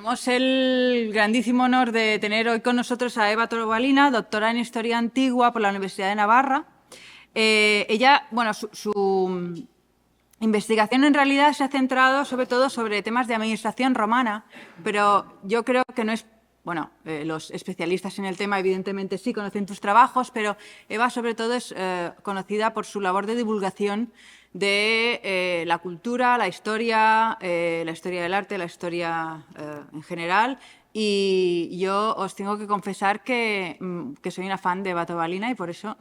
Tenemos el grandísimo honor de tener hoy con nosotros a Eva Tobalina, doctora en Historia Antigua por la Universidad de Navarra. Ella, bueno, su investigación en realidad se ha centrado sobre todo sobre temas de administración romana, pero yo creo que no es... Bueno, los especialistas en el tema evidentemente sí conocen tus trabajos, pero Eva sobre todo es conocida por su labor de divulgación de la cultura, la historia del arte, la historia en general. Y yo os tengo que confesar que soy una fan de Eva Tobalina y por eso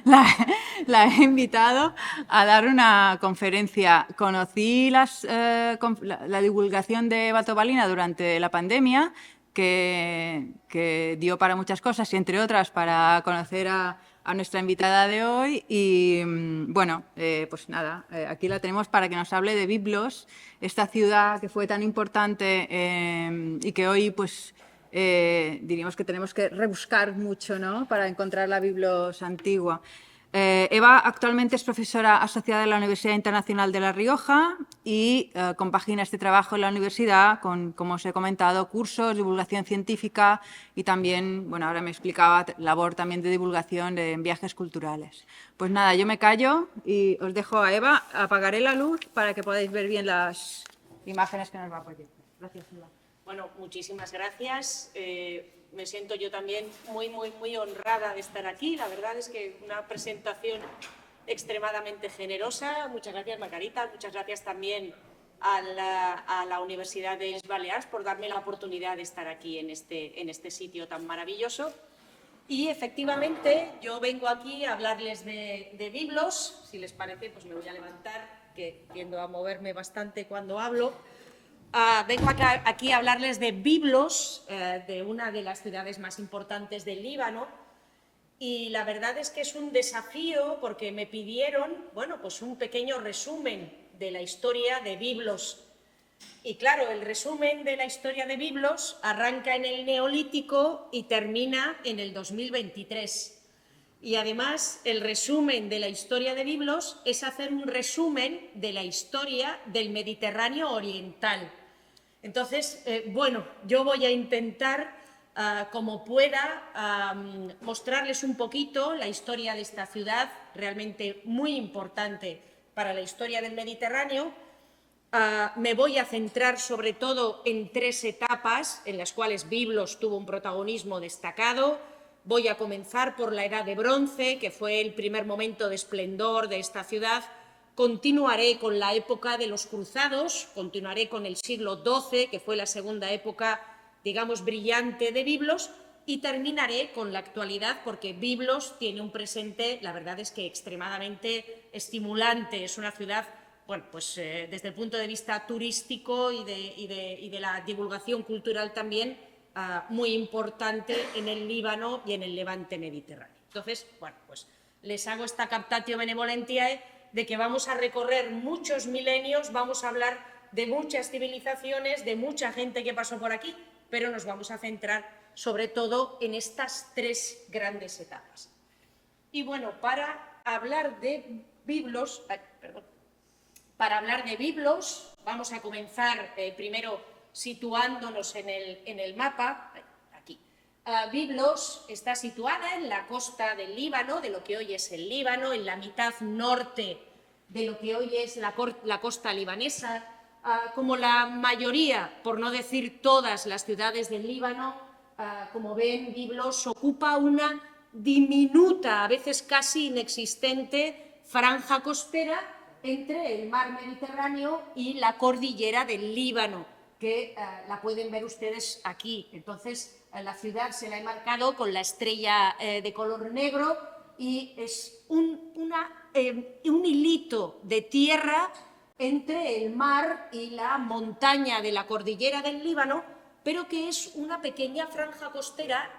la he invitado a dar una conferencia. Conocí la divulgación de Eva Tobalina durante la pandemia, que dio para muchas cosas y, entre otras, para conocer a nuestra invitada de hoy. Y, bueno, pues nada, aquí la tenemos para que nos hable de Biblos, esta ciudad que fue tan importante y que hoy, pues, diríamos que tenemos que rebuscar mucho, ¿no?, para encontrar la Biblos antigua. Eva actualmente es profesora asociada en la Universidad Internacional de La Rioja y compagina este trabajo en la universidad con, como os he comentado, cursos, divulgación científica y también, bueno, ahora me explicaba, labor también de divulgación en viajes culturales. Pues nada, yo me callo y os dejo a Eva. Apagaré la luz para que podáis ver bien las imágenes que nos va a proyectar. Gracias, Eva. Bueno, muchísimas gracias. Me siento yo también muy honrada de estar aquí. La verdad es que una presentación extremadamente generosa. Muchas gracias, Margarita. Muchas gracias también a la Universidad de Balears por darme la oportunidad de estar aquí en este sitio tan maravilloso. Y efectivamente, yo vengo aquí a hablarles de Biblos. Si les parece, pues me voy a levantar, que tiendo a moverme bastante cuando hablo. Vengo aquí a hablarles de Biblos, de una de las ciudades más importantes del Líbano, y la verdad es que es un desafío porque me pidieron, bueno, pues un pequeño resumen de la historia de Biblos. Y claro, el resumen de la historia de Biblos arranca en el Neolítico y termina en el 2023. Y además, el resumen de la historia de Biblos es hacer un resumen de la historia del Mediterráneo oriental. Entonces, bueno, yo voy a intentar, como pueda, mostrarles un poquito la historia de esta ciudad, realmente muy importante para la historia del Mediterráneo. Me voy a centrar sobre todo en 3 etapas en las cuales Biblos tuvo un protagonismo destacado. Voy a comenzar por la Edad de Bronce, que fue el primer momento de esplendor de esta ciudad. Continuaré con la época de los cruzados, continuaré con el siglo XII, que fue la segunda época, digamos, brillante de Biblos, y terminaré con la actualidad, porque Biblos tiene un presente, la verdad es que extremadamente estimulante. Es una ciudad, bueno, pues desde el punto de vista turístico y de la divulgación cultural también, muy importante en el Líbano y en el Levante mediterráneo. Entonces, bueno, pues les hago esta captatio benevolentiae de que vamos a recorrer muchos milenios, vamos a hablar de muchas civilizaciones, de mucha gente que pasó por aquí, pero nos vamos a centrar sobre todo en estas 3 grandes etapas. Y bueno, para hablar de Biblos, vamos a comenzar primero situándonos en el mapa. Aquí. Biblos está situada en la costa del Líbano, de lo que hoy es el Líbano, en la mitad norte de lo que hoy es la costa libanesa. Como la mayoría, por no decir todas las ciudades del Líbano, como ven, Biblos ocupa una diminuta, a veces casi inexistente, franja costera entre el mar Mediterráneo y la cordillera del Líbano, que la pueden ver ustedes aquí. Entonces, la ciudad se la he marcado con la estrella de color negro y es un hilito de tierra entre el mar y la montaña de la cordillera del Líbano, pero que es una pequeña franja costera.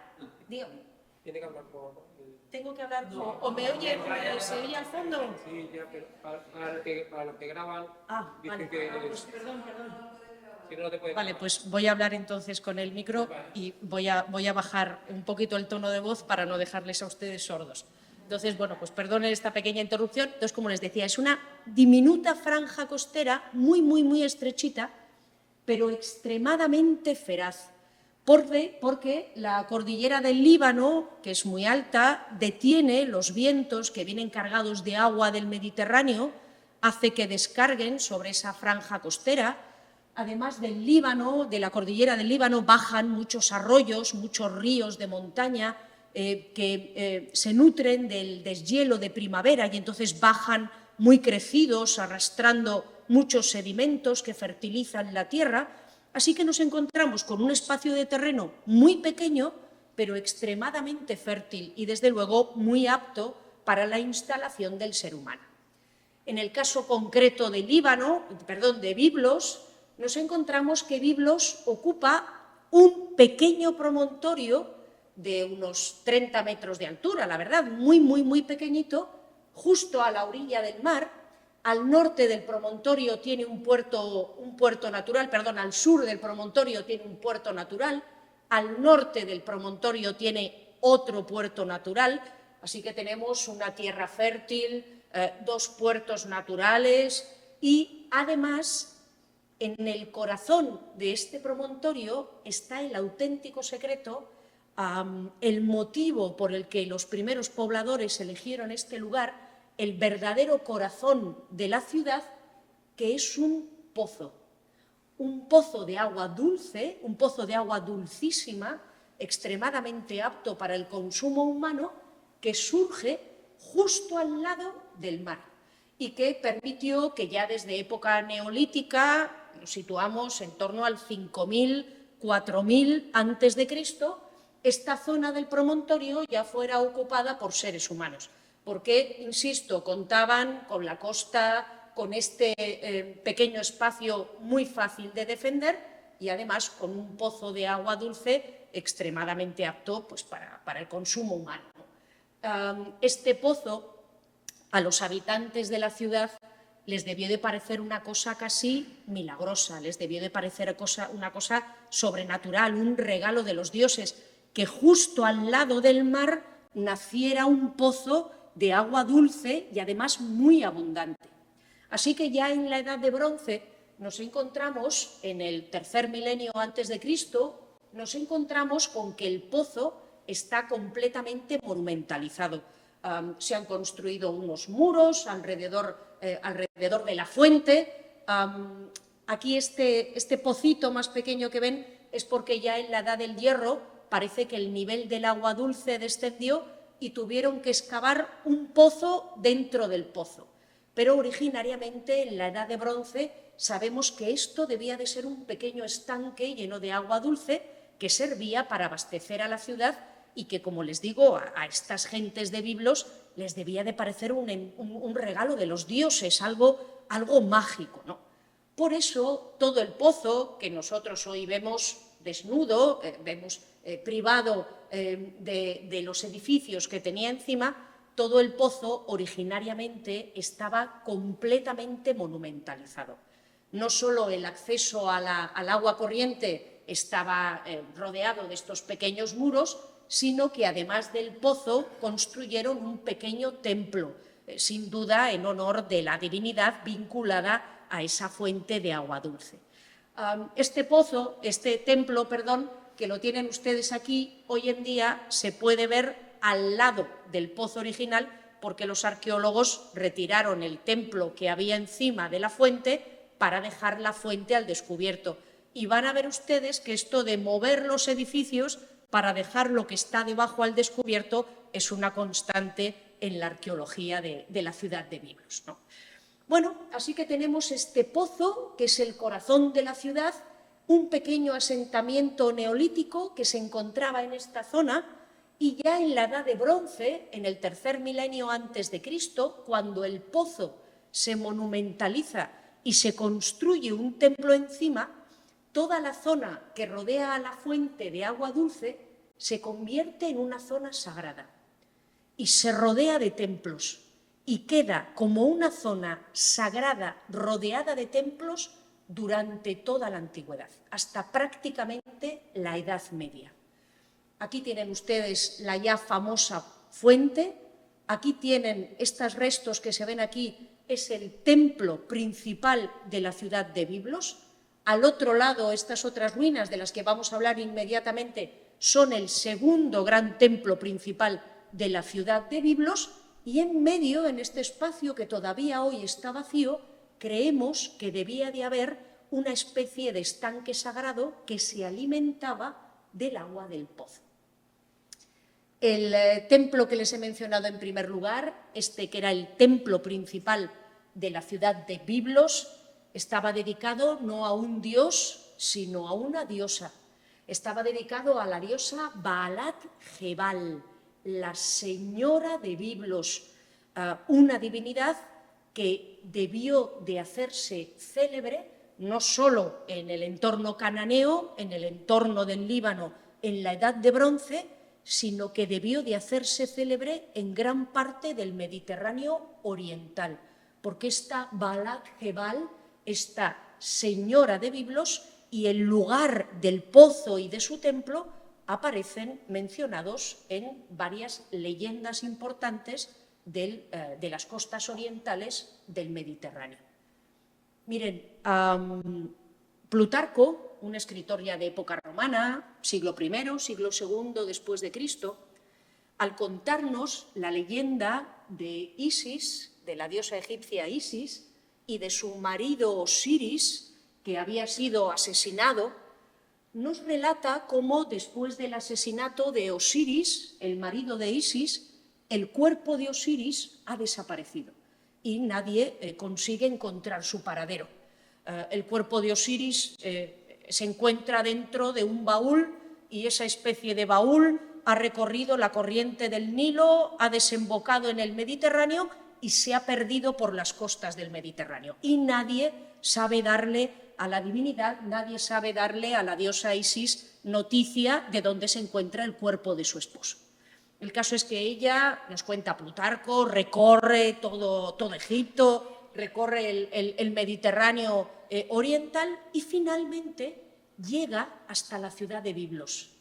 Dígame. Tiene que hablar por... ¿Tengo que hablar? No, ¿O me oye? ¿Se oye al fondo? Sí, ya, pero para los que graban, dicen vale. que... Pues perdón. Si no, no te puede... Vale, pues voy a hablar entonces con el micro y voy a bajar un poquito el tono de voz para no dejarles a ustedes sordos. Entonces, bueno, pues perdonen esta pequeña interrupción. Entonces, como les decía, es una diminuta franja costera muy estrechita pero extremadamente feraz, porque la cordillera del Líbano, que es muy alta, detiene los vientos que vienen cargados de agua del Mediterráneo, hace que descarguen sobre esa franja costera. Además del Líbano, de la cordillera del Líbano, bajan muchos arroyos, muchos ríos de montaña que se nutren del deshielo de primavera y entonces bajan muy crecidos, arrastrando muchos sedimentos que fertilizan la tierra. Así que nos encontramos con un espacio de terreno muy pequeño, pero extremadamente fértil y, desde luego, muy apto para la instalación del ser humano. En el caso concreto de Biblos, nos encontramos que Biblos ocupa un pequeño promontorio de unos 30 metros de altura, la verdad, muy, muy, muy pequeñito, justo a la orilla del mar. Al norte del promontorio tiene un puerto natural, al sur del promontorio tiene un puerto natural, al norte del promontorio tiene otro puerto natural, así que tenemos una tierra fértil, dos puertos naturales y, además, en el corazón de este promontorio está el auténtico secreto, el motivo por el que los primeros pobladores eligieron este lugar, el verdadero corazón de la ciudad, que es un pozo de agua dulce, un pozo de agua dulcísima, extremadamente apto para el consumo humano, que surge justo al lado del mar y que permitió que ya desde época neolítica, nos situamos en torno al 5000, 4000 a.C., esta zona del promontorio ya fuera ocupada por seres humanos, porque, insisto, contaban con la costa, con este pequeño espacio muy fácil de defender y, además, con un pozo de agua dulce extremadamente apto pues, para el consumo humano. Este pozo, a los habitantes de la ciudad, les debió de parecer una cosa casi milagrosa, les debió de parecer una cosa sobrenatural, un regalo de los dioses, que justo al lado del mar naciera un pozo de agua dulce y, además, muy abundante. Así que ya en la Edad de Bronce nos encontramos, en el tercer milenio antes de Cristo, nos encontramos con que el pozo está completamente monumentalizado. Se han construido unos muros alrededor de la fuente. Aquí este pocito más pequeño que ven es porque ya en la Edad del Hierro parece que el nivel del agua dulce descendió y tuvieron que excavar un pozo dentro del pozo. Pero originariamente en la Edad de Bronce sabemos que esto debía de ser un pequeño estanque lleno de agua dulce que servía para abastecer a la ciudad y que, como les digo, a estas gentes de Biblos les debía de parecer un regalo de los dioses, algo mágico, ¿no? Por eso todo el pozo que nosotros hoy vemos desnudo, vemos privado de los edificios que tenía encima, todo el pozo originariamente estaba completamente monumentalizado. No solo el acceso al agua corriente estaba rodeado de estos pequeños muros, sino que además del pozo construyeron un pequeño templo, sin duda en honor de la divinidad vinculada a esa fuente de agua dulce. Este templo, que lo tienen ustedes aquí, hoy en día se puede ver al lado del pozo original porque los arqueólogos retiraron el templo que había encima de la fuente para dejar la fuente al descubierto. Y van a ver ustedes que esto de mover los edificios para dejar lo que está debajo al descubierto es una constante en la arqueología de la ciudad de Biblos, ¿no? Bueno, así que tenemos este pozo, que es el corazón de la ciudad, un pequeño asentamiento neolítico que se encontraba en esta zona, y ya en la Edad de Bronce, en el tercer milenio antes de Cristo, cuando el pozo se monumentaliza y se construye un templo encima, toda la zona que rodea a la fuente de agua dulce se convierte en una zona sagrada y se rodea de templos y queda como una zona sagrada rodeada de templos durante toda la antigüedad, hasta prácticamente la Edad Media. Aquí tienen ustedes la ya famosa fuente, aquí tienen estos restos que se ven aquí, es el templo principal de la ciudad de Biblos. Al otro lado, estas otras ruinas de las que vamos a hablar inmediatamente son el segundo gran templo principal de la ciudad de Biblos, y en medio, en este espacio que todavía hoy está vacío, creemos que debía de haber una especie de estanque sagrado que se alimentaba del agua del pozo. El templo que les he mencionado en primer lugar, que era el templo principal de la ciudad de Biblos, estaba dedicado no a un dios, sino a una diosa. Estaba dedicado a la diosa Baalat Jebal, la señora de Biblos, una divinidad que debió de hacerse célebre no solo en el entorno cananeo, en el entorno del Líbano, en la Edad de Bronce, sino que debió de hacerse célebre en gran parte del Mediterráneo oriental, porque esta Baalat Jebal, esta señora de Biblos, y el lugar del pozo y de su templo aparecen mencionados en varias leyendas importantes de las costas orientales del Mediterráneo. Miren, Plutarco, un escritor ya de época romana, siglo I, siglo II después de Cristo, al contarnos la leyenda de Isis, de la diosa egipcia Isis, y de su marido Osiris, que había sido asesinado, nos relata cómo después del asesinato de Osiris, el marido de Isis, el cuerpo de Osiris ha desaparecido y nadie consigue encontrar su paradero. El cuerpo de Osiris se encuentra dentro de un baúl y esa especie de baúl ha recorrido la corriente del Nilo, ha desembocado en el Mediterráneo y se ha perdido por las costas del Mediterráneo. Y nadie sabe darle a la divinidad, nadie sabe darle a la diosa Isis noticia de dónde se encuentra el cuerpo de su esposo. El caso es que ella, nos cuenta Plutarco, recorre todo Egipto, recorre el Mediterráneo oriental y finalmente llega hasta la ciudad de Biblos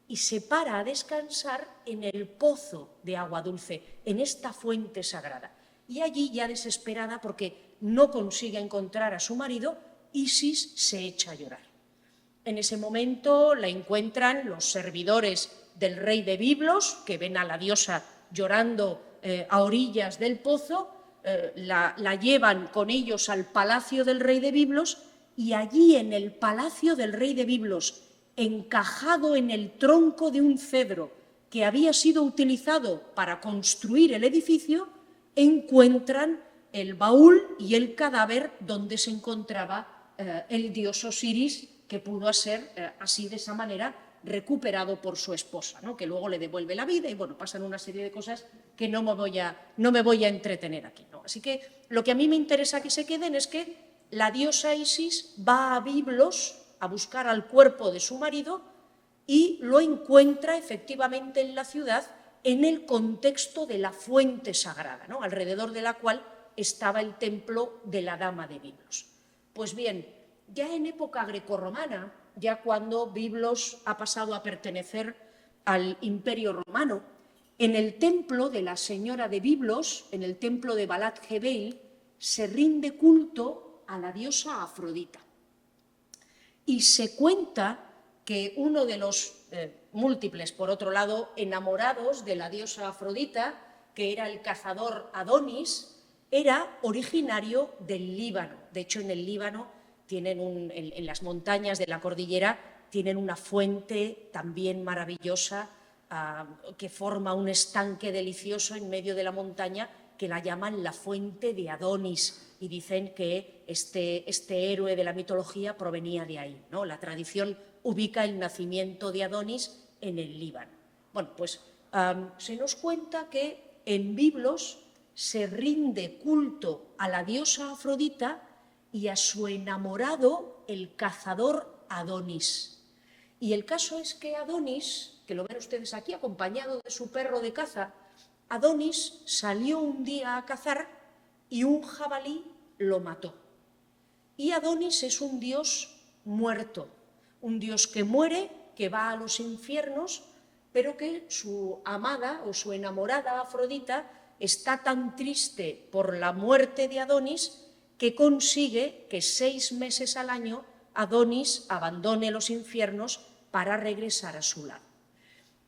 y se para a descansar en el pozo de agua dulce, en esta fuente sagrada. Y allí, ya desesperada porque no consigue encontrar a su marido, Isis se echa a llorar. En ese momento la encuentran los servidores del rey de Biblos, que ven a la diosa llorando a orillas del pozo, la llevan con ellos al palacio del rey de Biblos, y allí en el palacio del rey de Biblos, encajado en el tronco de un cedro que había sido utilizado para construir el edificio, encuentran el baúl y el cadáver donde se encontraba el dios Osiris, que pudo ser así, de esa manera, recuperado por su esposa, ¿no? Que luego le devuelve la vida y bueno, pasan una serie de cosas que no me voy a entretener aquí, ¿no? Así que lo que a mí me interesa que se queden es que la diosa Isis va a Biblos a buscar al cuerpo de su marido y lo encuentra efectivamente en la ciudad, en el contexto de la fuente sagrada, ¿no? Alrededor de la cual estaba el templo de la Dama de Biblos. Pues bien, ya en época grecorromana, ya cuando Biblos ha pasado a pertenecer al Imperio Romano, en el templo de la Señora de Biblos, en el templo de Baalat Jebel, se rinde culto a la diosa Afrodita. Y se cuenta que uno de los múltiples, por otro lado, enamorados de la diosa Afrodita, que era el cazador Adonis, era originario del Líbano. De hecho, en el Líbano en las montañas de la cordillera tienen una fuente también maravillosa que forma un estanque delicioso en medio de la montaña que la llaman la fuente de Adonis y dicen que este héroe de la mitología provenía de ahí, ¿no? La tradición ubica el nacimiento de Adonis en el Líbano. Bueno, pues se nos cuenta que en Biblos se rinde culto a la diosa Afrodita y a su enamorado, el cazador Adonis. Y el caso es que Adonis, que lo ven ustedes aquí, acompañado de su perro de caza, Adonis salió un día a cazar y un jabalí lo mató. Y Adonis es un dios muerto, un dios que muere, que va a los infiernos, pero que su amada o su enamorada Afrodita está tan triste por la muerte de Adonis que consigue que 6 meses al año Adonis abandone los infiernos para regresar a su lado.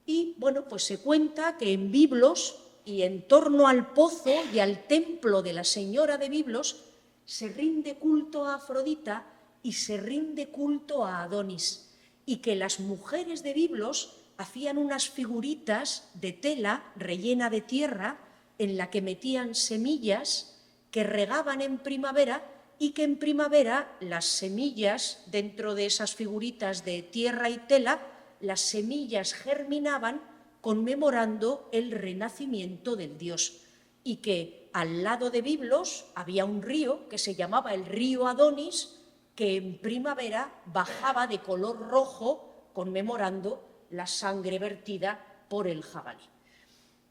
Y bueno, pues se cuenta que en Biblos y en torno al pozo y al templo de la Señora de Biblos se rinde culto a Afrodita y se rinde culto a Adonis, y que las mujeres de Biblos hacían unas figuritas de tela rellena de tierra en la que metían semillas que regaban en primavera, y que en primavera las semillas, dentro de esas figuritas de tierra y tela, las semillas germinaban conmemorando el renacimiento del dios, y que al lado de Biblos había un río que se llamaba el río Adonis, que en primavera bajaba de color rojo conmemorando la sangre vertida por el jabalí.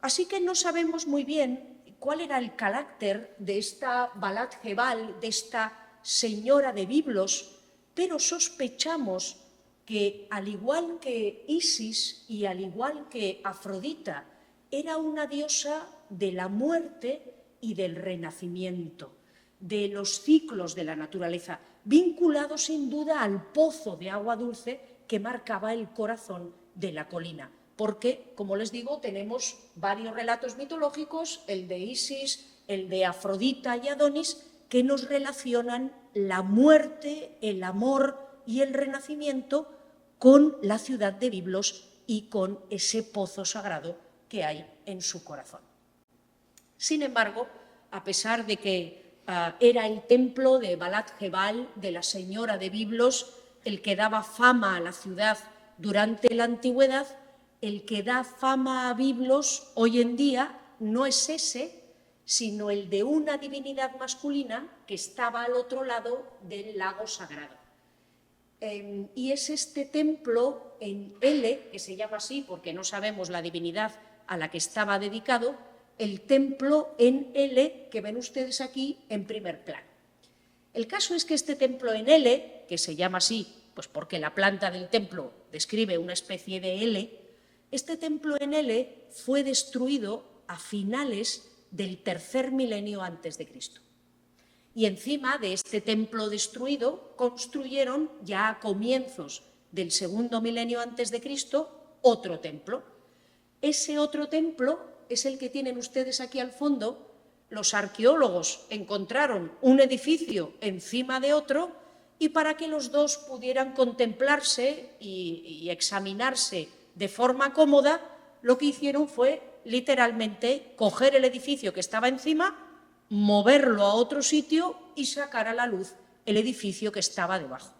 Así que no sabemos muy bien cuál era el carácter de esta Balat Jebal, de esta señora de Biblos, pero sospechamos que, al igual que Isis y al igual que Afrodita, era una diosa de la muerte y del renacimiento, de los ciclos de la naturaleza, vinculado sin duda al pozo de agua dulce que marcaba el corazón de la colina. Porque, como les digo, tenemos varios relatos mitológicos, el de Isis, el de Afrodita y Adonis, que nos relacionan la muerte, el amor y el renacimiento con la ciudad de Biblos y con ese pozo sagrado que hay en su corazón. Sin embargo, a pesar de que era el templo de Balat Jebal, de la señora de Biblos, el que daba fama a la ciudad durante la antigüedad, el que da fama a Biblos hoy en día no es ese, sino el de una divinidad masculina que estaba al otro lado del lago sagrado. Y es este templo en Ele, que se llama así porque no sabemos la divinidad a la que estaba dedicado, el templo en Ele que ven ustedes aquí en primer plano. El caso es que este templo en Ele, que se llama así pues porque la planta del templo describe una especie de L, este templo en Ele fue destruido a finales del tercer milenio antes de Cristo. Y encima de este templo destruido construyeron ya a comienzos del segundo milenio antes de Cristo otro templo. Ese otro templo es el que tienen ustedes aquí al fondo. Los arqueólogos encontraron un edificio encima de otro, y para que los dos pudieran contemplarse y examinarse de forma cómoda, lo que hicieron fue literalmente coger el edificio que estaba encima, moverlo a otro sitio y sacar a la luz el edificio que estaba debajo.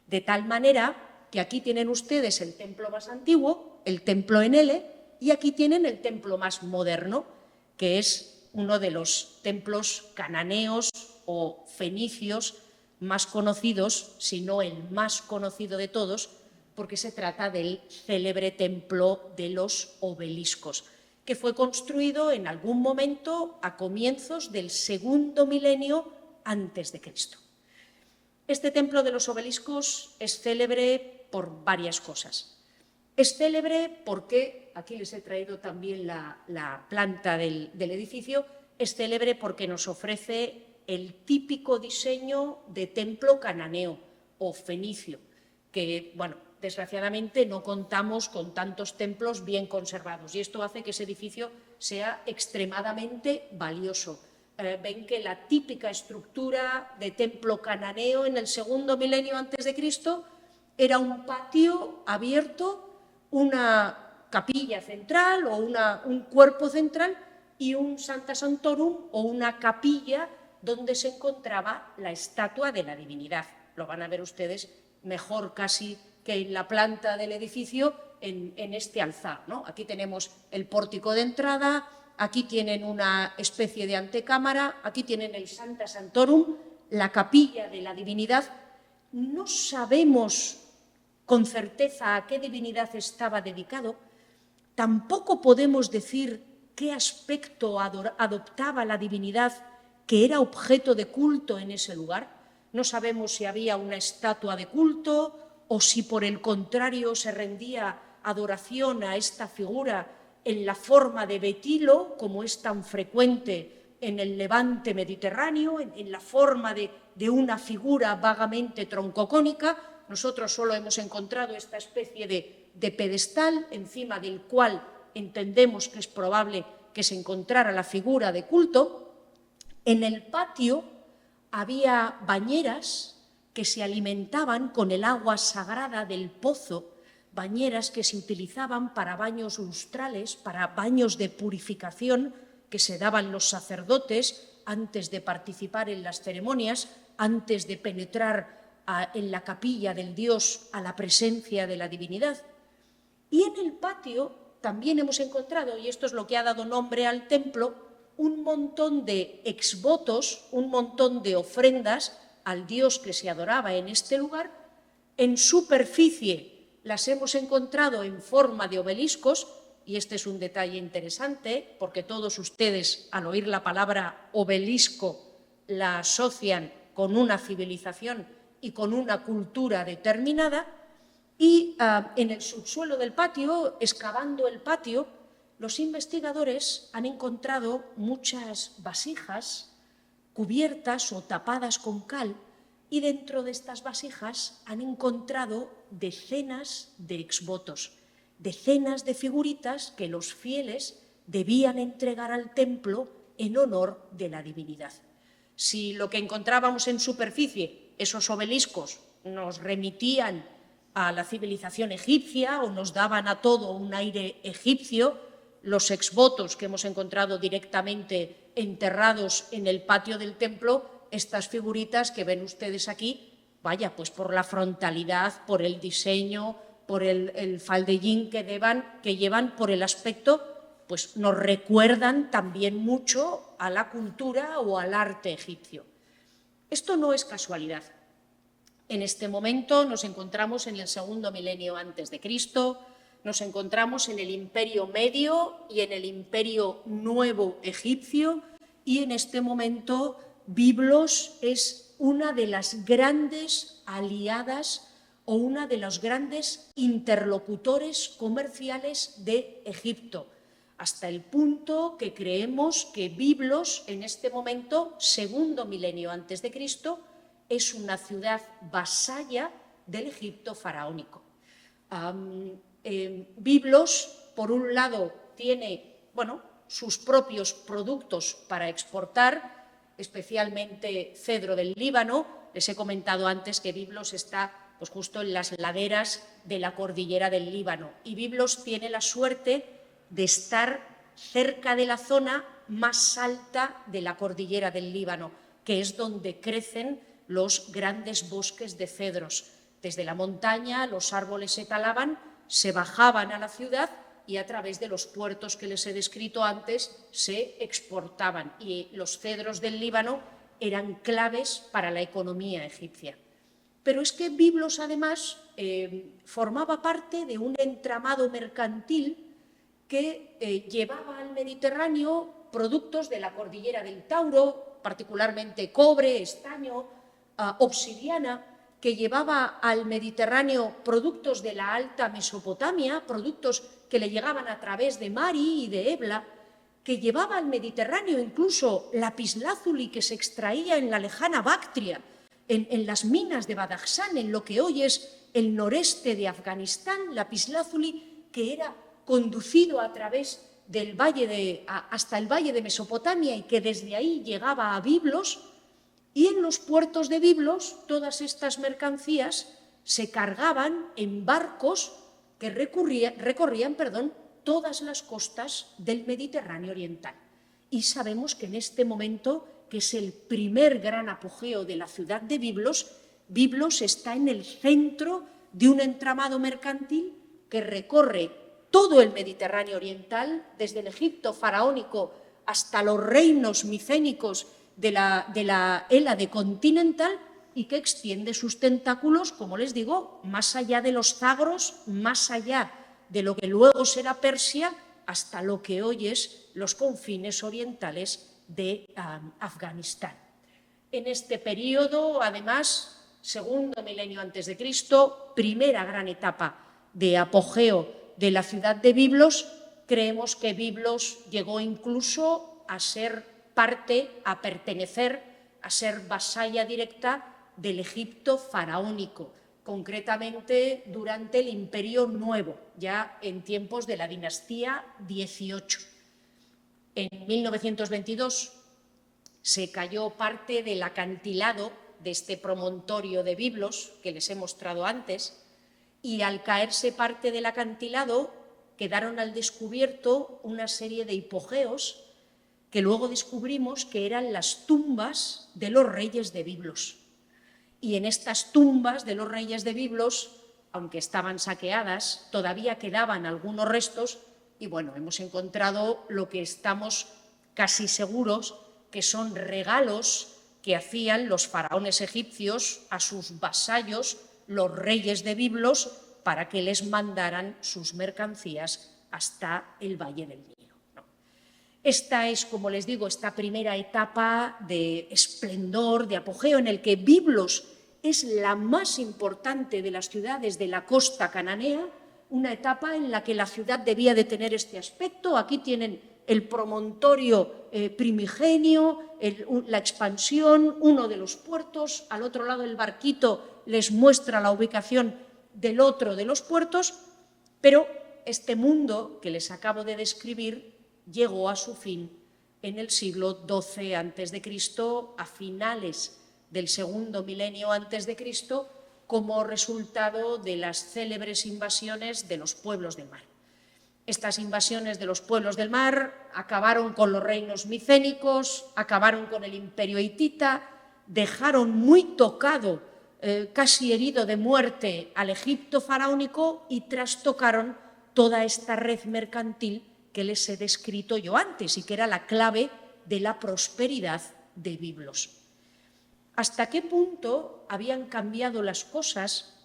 De tal manera que aquí tienen ustedes el templo más antiguo, el templo en Ele, y aquí tienen el templo más moderno, que es uno de los templos cananeos o fenicios más conocidos, si no el más conocido de todos, porque se trata del célebre templo de los obeliscos, que fue construido en algún momento a comienzos del segundo milenio antes de Cristo. Este templo de los obeliscos es célebre por varias cosas. Es célebre porque, aquí les he traído también la planta del edificio, es célebre porque nos ofrece el típico diseño de templo cananeo o fenicio, que, bueno, desgraciadamente no contamos con tantos templos bien conservados, y esto hace que ese edificio sea extremadamente valioso. Ven que la típica estructura de templo cananeo en el segundo milenio antes de Cristo era un patio abierto, una capilla central o un cuerpo central y un Sancta Sanctorum o una capilla donde se encontraba la estatua de la divinidad. Lo van a ver ustedes mejor casi que en la planta del edificio, en este alzar, ¿no? Aquí tenemos el pórtico de entrada, aquí tienen una especie de antecámara, aquí tienen el Sancta Sanctorum, la capilla de la divinidad. No sabemos con certeza a qué divinidad estaba dedicado, tampoco podemos decir qué aspecto adoptaba la divinidad que era objeto de culto en ese lugar. No sabemos si había una estatua de culto o si por el contrario se rendía adoración a esta figura en la forma de Betilo, como es tan frecuente en el levante mediterráneo, en la forma de una figura vagamente troncocónica. Nosotros solo hemos encontrado esta especie de pedestal encima del cual entendemos que es probable que se encontrara la figura de culto. En el patio había bañeras que se alimentaban con el agua sagrada del pozo, bañeras que se utilizaban para baños lustrales, para baños de purificación que se daban los sacerdotes antes de participar en las ceremonias, antes de penetrar en la capilla del dios a la presencia de la divinidad. Y en el patio también hemos encontrado, y esto es lo que ha dado nombre al templo, un montón de exvotos, un montón de ofrendas al dios que se adoraba en este lugar. En superficie las hemos encontrado en forma de obeliscos, y este es un detalle interesante, porque todos ustedes, al oír la palabra obelisco, la asocian con una civilización y con una cultura determinada. Y en el subsuelo del patio, excavando el patio, los investigadores han encontrado muchas vasijas cubiertas o tapadas con cal, y dentro de estas vasijas han encontrado decenas de exvotos, decenas de figuritas que los fieles debían entregar al templo en honor de la divinidad. Si lo que encontrábamos en superficie, esos obeliscos, nos remitían a la civilización egipcia o nos daban a todo un aire egipcio, los exvotos que hemos encontrado directamente enterrados en el patio del templo, estas figuritas que ven ustedes aquí, vaya, pues por la frontalidad, por el diseño, por el faldellín que llevan, por el aspecto, pues nos recuerdan también mucho a la cultura o al arte egipcio. Esto no es casualidad. En este momento nos encontramos en el segundo milenio antes de Cristo, nos encontramos en el Imperio Medio y en el Imperio Nuevo Egipcio, y en este momento Biblos es una de las grandes aliadas o una de los grandes interlocutores comerciales de Egipto, hasta el punto que creemos que Biblos en este momento, segundo milenio antes de Cristo, es una ciudad vasalla del Egipto faraónico. Biblos, por un lado, tiene sus propios productos para exportar, especialmente cedro del Líbano. Les he comentado antes que Biblos está pues, justo en las laderas de la cordillera del Líbano, y Biblos tiene la suerte de estar cerca de la zona más alta de la cordillera del Líbano, que es donde crecen los grandes bosques de cedros. Desde la montaña los árboles se talaban, se bajaban a la ciudad y a través de los puertos que les he descrito antes se exportaban, y los cedros del Líbano eran claves para la economía egipcia. Pero es que Biblos además formaba parte de un entramado mercantil que llevaba al Mediterráneo productos de la cordillera del Tauro, particularmente cobre, estaño, obsidiana, que llevaba al Mediterráneo productos de la alta Mesopotamia, productos que le llegaban a través de Mari y de Ebla, que llevaba al Mediterráneo incluso lapislázuli que se extraía en la lejana Bactria, en las minas de Badakhshan, en lo que hoy es el noreste de Afganistán, lapislázuli que era conducido a través del hasta el valle de Mesopotamia y que desde ahí llegaba a Biblos. Y en los puertos de Biblos todas estas mercancías se cargaban en barcos que recorrían todas las costas del Mediterráneo oriental. Y sabemos que en este momento, que es el primer gran apogeo de la ciudad de Biblos, Biblos está en el centro de un entramado mercantil que recorre todo el Mediterráneo oriental, desde el Egipto faraónico hasta los reinos micénicos de la Hélade continental, y que extiende sus tentáculos, como les digo, más allá de los Zagros, más allá de lo que luego será Persia, hasta lo que hoy es los confines orientales de Afganistán. En este periodo, además, segundo milenio antes de Cristo, primera gran etapa de apogeo de la ciudad de Biblos, creemos que Biblos llegó incluso a ser parte a pertenecer, a ser vasalla directa del Egipto faraónico, concretamente durante el Imperio Nuevo, ya en tiempos de la dinastía XVIII. En 1922 se cayó parte del acantilado de este promontorio de Biblos que les he mostrado antes, y al caerse parte del acantilado quedaron al descubierto una serie de hipogeos que luego descubrimos que eran las tumbas de los reyes de Biblos. Y en estas tumbas de los reyes de Biblos, aunque estaban saqueadas, todavía quedaban algunos restos y bueno, hemos encontrado lo que estamos casi seguros que son regalos que hacían los faraones egipcios a sus vasallos, los reyes de Biblos, para que les mandaran sus mercancías hasta el Valle del Nilo. Esta es, como les digo, esta primera etapa de esplendor, de apogeo, en el que Biblos es la más importante de las ciudades de la costa cananea, una etapa en la que la ciudad debía de tener este aspecto. Aquí tienen el promontorio primigenio, la expansión, uno de los puertos, al otro lado el barquito les muestra la ubicación del otro de los puertos, pero este mundo que les acabo de describir llegó a su fin en el siglo XII a.C., a finales del segundo milenio a.C., como resultado de las célebres invasiones de los pueblos del mar. Estas invasiones de los pueblos del mar acabaron con los reinos micénicos, acabaron con el imperio hitita, dejaron muy tocado, casi herido de muerte al Egipto faraónico y trastocaron toda esta red mercantil que les he descrito yo antes y que era la clave de la prosperidad de Biblos. ¿Hasta qué punto habían cambiado las cosas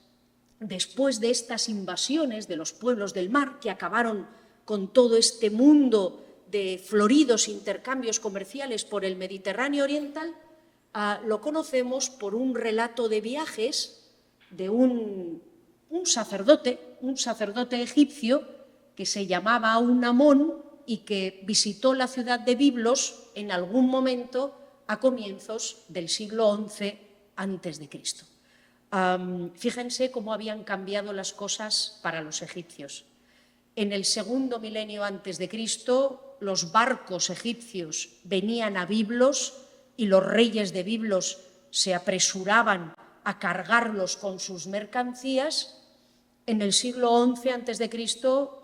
después de estas invasiones de los pueblos del mar que acabaron con todo este mundo de floridos intercambios comerciales por el Mediterráneo oriental? Lo conocemos por un relato de viajes de un sacerdote egipcio que se llamaba Unamón y que visitó la ciudad de Biblos en algún momento a comienzos del siglo XI a.C. Fíjense cómo habían cambiado las cosas para los egipcios. En el segundo milenio antes de Cristo, los barcos egipcios venían a Biblos y los reyes de Biblos se apresuraban a cargarlos con sus mercancías. En el siglo XI a.C.,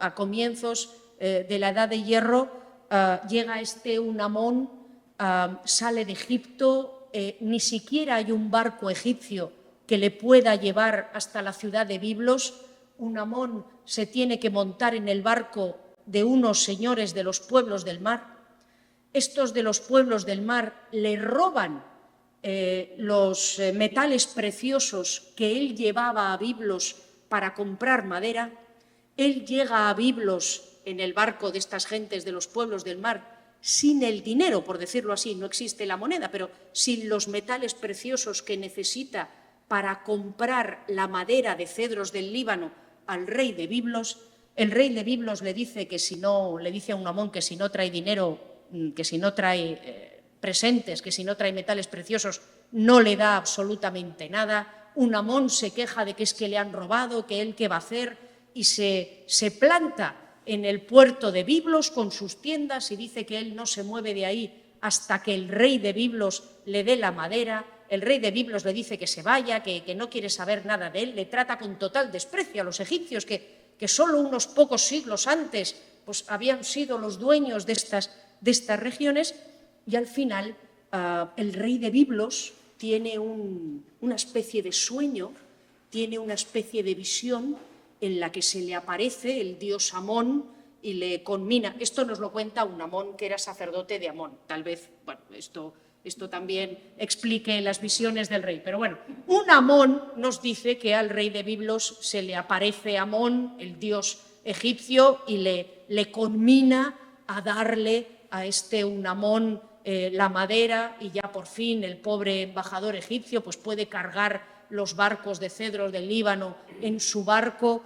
a comienzos de la Edad de Hierro, llega este Unamón, sale de Egipto, ni siquiera hay un barco egipcio que le pueda llevar hasta la ciudad de Biblos. Unamón se tiene que montar en el barco de unos señores de los pueblos del mar. Estos de los pueblos del mar le roban los metales preciosos que él llevaba a Biblos para comprar madera. Él llega a Biblos en el barco de estas gentes de los pueblos del mar sin el dinero, por decirlo así, no existe la moneda, pero sin los metales preciosos que necesita para comprar la madera de cedros del Líbano al rey de Biblos. El rey de Biblos le dice a Unamón que si no trae dinero, que si no trae presentes, que si no trae metales preciosos, no le da absolutamente nada. Unamón se queja de que es que le han robado, que él qué va a hacer, y se planta en el puerto de Biblos con sus tiendas y dice que él no se mueve de ahí hasta que el rey de Biblos le dé la madera. El rey de Biblos le dice que se vaya, que no quiere saber nada de él, le trata con total desprecio a los egipcios que solo unos pocos siglos antes pues, habían sido los dueños de estas regiones, y al final el rey de Biblos tiene una especie de sueño, tiene una especie de visión en la que se le aparece el dios Amón y le conmina. Esto nos lo cuenta Unamón, que era sacerdote de Amón. Tal vez, bueno, esto también explique las visiones del rey. Pero bueno, Unamón nos dice que al rey de Biblos se le aparece Amón, el dios egipcio, y le conmina a darle a este Unamón la madera, y ya por fin el pobre embajador egipcio pues puede cargar los barcos de cedros del Líbano en su barco,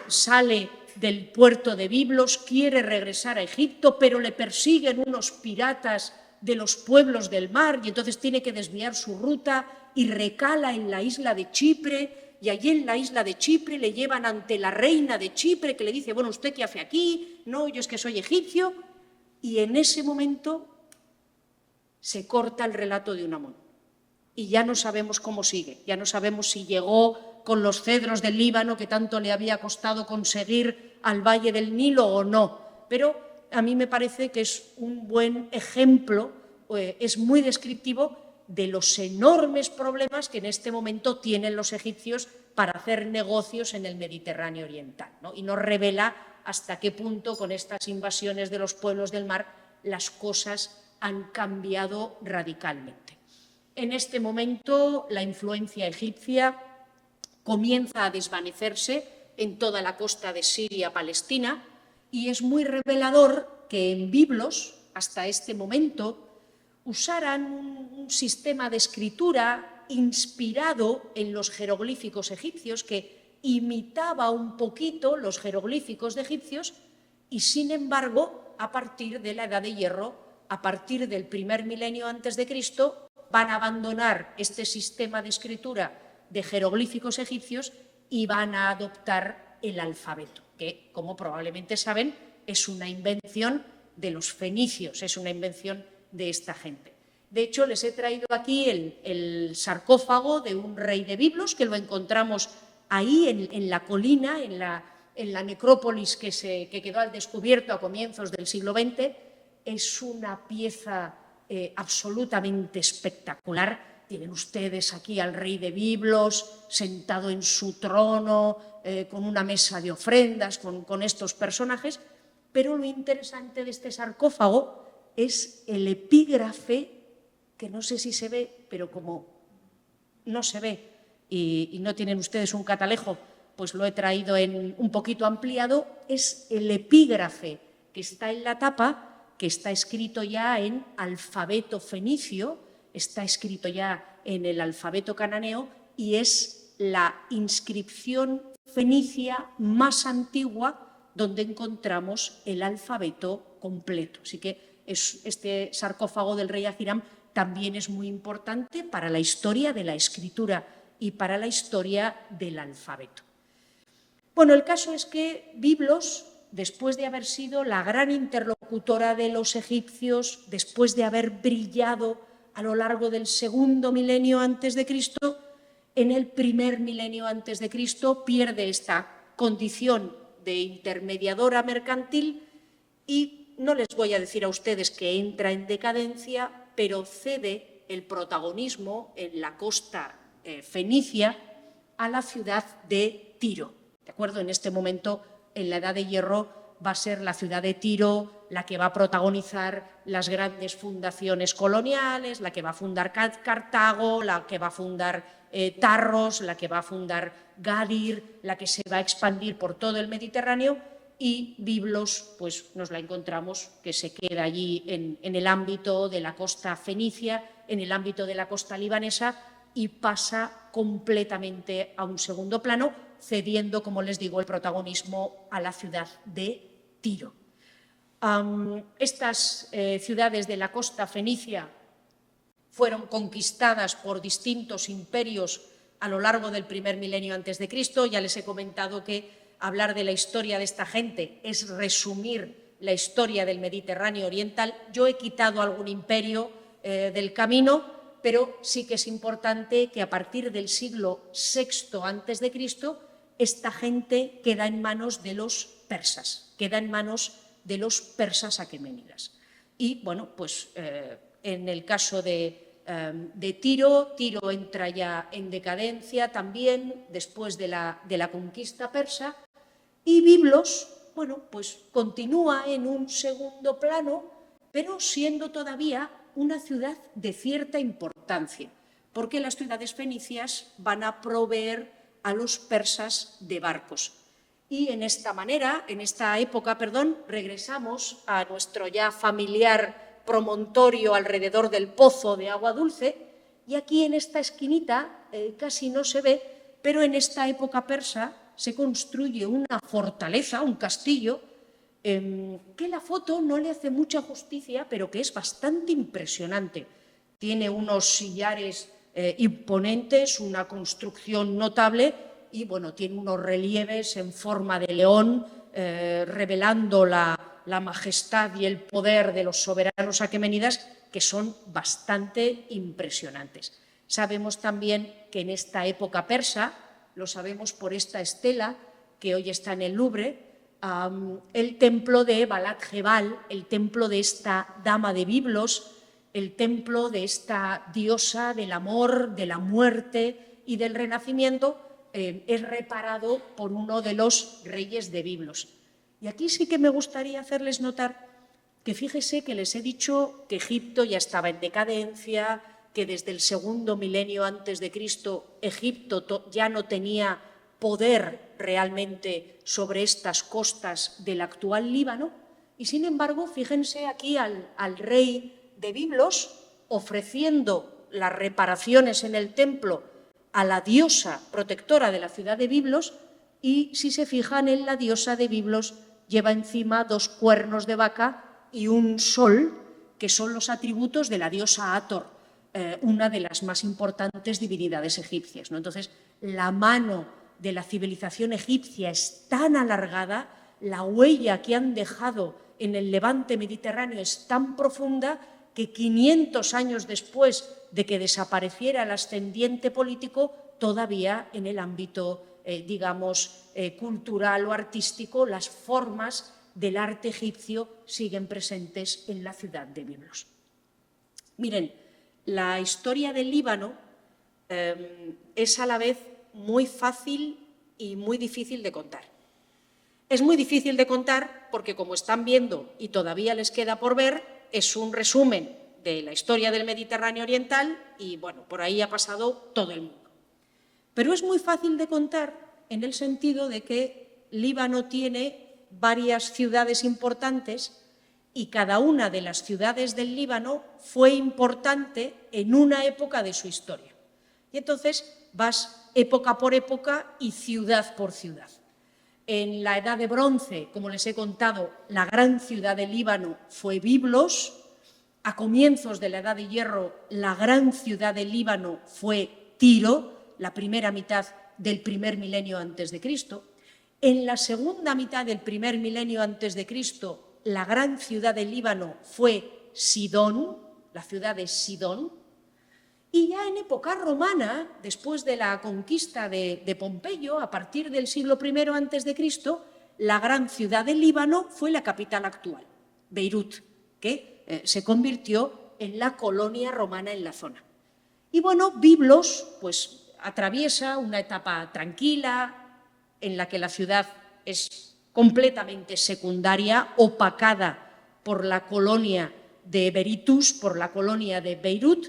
sale del puerto de Biblos, quiere regresar a Egipto, pero le persiguen unos piratas de los pueblos del mar y entonces tiene que desviar su ruta y recala en la isla de Chipre, y allí en la isla de Chipre le llevan ante la reina de Chipre, que le dice, bueno, ¿usted qué hace aquí? No, yo es que soy egipcio. Y en ese momento se corta el relato de Unamuno. Y ya no sabemos cómo sigue, ya no sabemos si llegó con los cedros del Líbano, que tanto le había costado conseguir al Valle del Nilo o no. Pero a mí me parece que es un buen ejemplo, es muy descriptivo de los enormes problemas que en este momento tienen los egipcios para hacer negocios en el Mediterráneo oriental, ¿no? Y nos revela hasta qué punto con estas invasiones de los pueblos del mar las cosas han cambiado radicalmente. En este momento la influencia egipcia comienza a desvanecerse en toda la costa de Siria-Palestina y es muy revelador que en Biblos, hasta este momento, usaran un sistema de escritura inspirado en los jeroglíficos egipcios, que imitaba un poquito los jeroglíficos de egipcios y, sin embargo, a partir de la Edad de Hierro, a partir del primer milenio antes de Cristo, van a abandonar este sistema de escritura de jeroglíficos egipcios y van a adoptar el alfabeto, que, como probablemente saben, es una invención de los fenicios, es una invención de esta gente. De hecho, les he traído aquí el sarcófago de un rey de Biblos, que lo encontramos ahí en la colina, en la necrópolis que quedó al descubierto a comienzos del siglo XX. Es una pieza absolutamente espectacular. Tienen ustedes aquí al rey de Biblos sentado en su trono, con una mesa de ofrendas, con estos personajes, pero lo interesante de este sarcófago es el epígrafe, que no sé si se ve, pero como no se ve y no tienen ustedes un catalejo, pues lo he traído un poquito ampliado, es el epígrafe que está en la tapa, que está escrito ya en alfabeto fenicio, está escrito ya en el alfabeto cananeo y es la inscripción fenicia más antigua donde encontramos el alfabeto completo. Así que este sarcófago del rey Ahiram también es muy importante para la historia de la escritura y para la historia del alfabeto. Bueno, el caso es que Biblos, después de haber sido la gran interlocutora de los egipcios, después de haber brillado a lo largo del segundo milenio antes de Cristo, en el primer milenio antes de Cristo pierde esta condición de intermediadora mercantil y no les voy a decir a ustedes que entra en decadencia, pero cede el protagonismo en la costa fenicia a la ciudad de Tiro. ¿De acuerdo? En este momento, en la Edad de Hierro, va a ser la ciudad de Tiro la que va a protagonizar las grandes fundaciones coloniales, la que va a fundar Cartago, la que va a fundar Tarros, la que va a fundar Gadir, la que se va a expandir por todo el Mediterráneo, y Biblos, pues nos la encontramos que se queda allí en el ámbito de la costa fenicia, en el ámbito de la costa libanesa y pasa completamente a un segundo plano, cediendo, como les digo, el protagonismo a la ciudad de Tiro. Estas ciudades de la costa fenicia fueron conquistadas por distintos imperios a lo largo del primer milenio antes de Cristo. Ya les he comentado que hablar de la historia de esta gente es resumir la historia del Mediterráneo oriental. Yo he quitado algún imperio del camino, pero sí que es importante que a partir del siglo VI antes de Cristo esta gente queda en manos de los persas, queda en manos de los persas aqueménidas. Y bueno, pues en el caso de Tiro, Tiro entra ya en decadencia también después de la conquista persa, y Biblos, bueno, pues continúa en un segundo plano, pero siendo todavía una ciudad de cierta importancia, porque las ciudades fenicias van a proveer a los persas de barcos. Y en esta época, regresamos a nuestro ya familiar promontorio alrededor del pozo de agua dulce, y aquí en esta esquinita casi no se ve, pero en esta época persa se construye una fortaleza, un castillo, que la foto no le hace mucha justicia, pero que es bastante impresionante. Tiene unos sillares imponentes, una construcción notable y, bueno, tiene unos relieves en forma de león, revelando la majestad y el poder de los soberanos aquemenidas, que son bastante impresionantes. Sabemos también que en esta época persa, lo sabemos por esta estela que hoy está en el Louvre, el templo de Balat Jebal, el templo de esta dama de Biblos, el templo de esta diosa del amor, de la muerte y del renacimiento, es reparado por uno de los reyes de Biblos. Y aquí sí que me gustaría hacerles notar que fíjese que les he dicho que Egipto ya estaba en decadencia, que desde el segundo milenio antes de Cristo Egipto ya no tenía poder realmente sobre estas costas del actual Líbano, y sin embargo, fíjense aquí al rey de Biblos ofreciendo las reparaciones en el templo a la diosa protectora de la ciudad de Biblos, y si se fijan en la diosa de Biblos lleva encima 2 cuernos de vaca y un sol, que son los atributos de la diosa Hathor, una de las más importantes divinidades egipcias, ¿no? Entonces, la mano de la civilización egipcia es tan alargada, la huella que han dejado en el levante mediterráneo es tan profunda que 500 años después de que desapareciera el ascendiente político, todavía en el ámbito, cultural o artístico, las formas del arte egipcio siguen presentes en la ciudad de Biblos. Miren, la historia del Líbano es a la vez muy fácil y muy difícil de contar. Es muy difícil de contar porque, como están viendo y todavía les queda por ver, es un resumen de la historia del Mediterráneo oriental y, bueno, por ahí ha pasado todo el mundo. Pero es muy fácil de contar en el sentido de que Líbano tiene varias ciudades importantes y cada una de las ciudades del Líbano fue importante en una época de su historia. Y entonces vas época por época y ciudad por ciudad. En la Edad de Bronce, como les he contado, la gran ciudad del Líbano fue Biblos. A comienzos de la Edad de Hierro, la gran ciudad del Líbano fue Tiro, la primera mitad del primer milenio antes de Cristo. En la segunda mitad del primer milenio antes de Cristo, la gran ciudad del Líbano fue Sidón, la ciudad de Sidón. Y ya en época romana, después de la conquista de Pompeyo, a partir del siglo I antes de Cristo, la gran ciudad del Líbano fue la capital actual, Beirut, que se convirtió en la colonia romana en la zona. Y bueno, Biblos pues atraviesa una etapa tranquila en la que la ciudad es completamente secundaria, opacada por la colonia de Berytus, por la colonia de Beirut,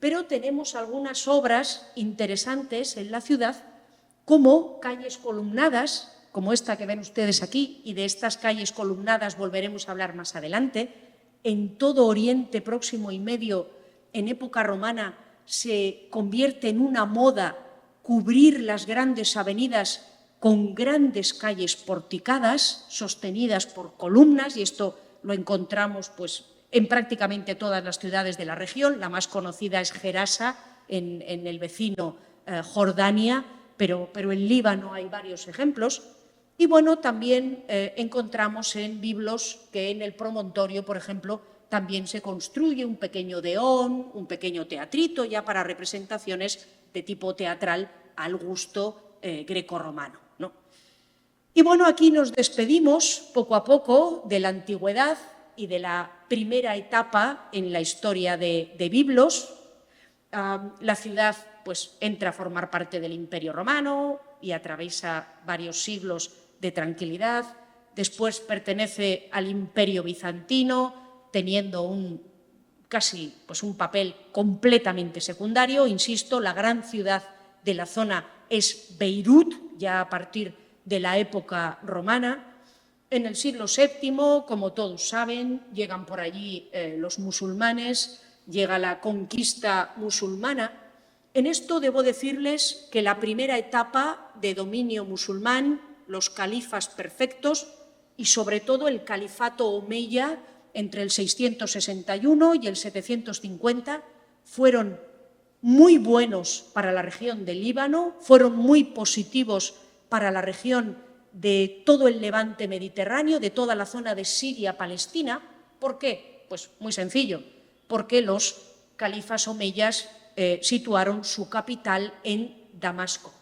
pero tenemos algunas obras interesantes en la ciudad, como calles columnadas, como esta que ven ustedes aquí, y de estas calles columnadas volveremos a hablar más adelante. En todo Oriente Próximo y Medio, en época romana, se convierte en una moda cubrir las grandes avenidas con grandes calles porticadas, sostenidas por columnas, y esto lo encontramos pues, en prácticamente todas las ciudades de la región. La más conocida es Gerasa, en el vecino Jordania, pero en Líbano hay varios ejemplos. Y bueno, también encontramos en Biblos que en el promontorio, por ejemplo, también se construye un pequeño deón, un pequeño teatrito ya para representaciones de tipo teatral al gusto grecorromano, ¿no? Y bueno, aquí nos despedimos poco a poco de la antigüedad y de la primera etapa en la historia de Biblos. La ciudad pues, entra a formar parte del Imperio Romano y atraviesa varios siglos de tranquilidad. Después pertenece al Imperio Bizantino, teniendo casi un papel completamente secundario. Insisto, la gran ciudad de la zona es Beirut, ya a partir de la época romana. En el siglo VII, como todos saben, llegan por allí los musulmanes, llega la conquista musulmana. En esto debo decirles que la primera etapa de dominio musulmán, los califas perfectos, y sobre todo el califato omeya entre el 661 y el 750 fueron muy buenos para la región del Líbano, fueron muy positivos para la región de todo el levante mediterráneo, de toda la zona de Siria-Palestina. ¿Por qué? Pues muy sencillo, porque los califas omeyas situaron su capital en Damasco.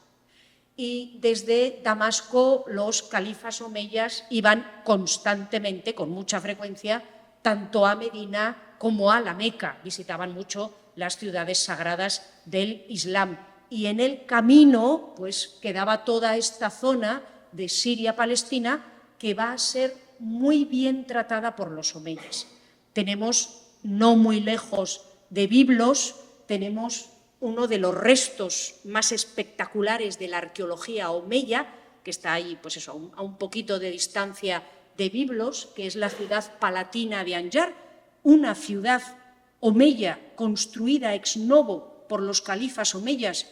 Y desde Damasco los califas omeyas iban constantemente, con mucha frecuencia, tanto a Medina como a la Meca. Visitaban mucho las ciudades sagradas del Islam. Y en el camino pues, quedaba toda esta zona de Siria-Palestina que va a ser muy bien tratada por los omeyas. Tenemos, no muy lejos de Biblos, tenemos uno de los restos más espectaculares de la arqueología omeya, que está ahí pues eso, a un poquito de distancia de Biblos, que es la ciudad palatina de Anjar, una ciudad omeya construida ex novo por los califas omeyas,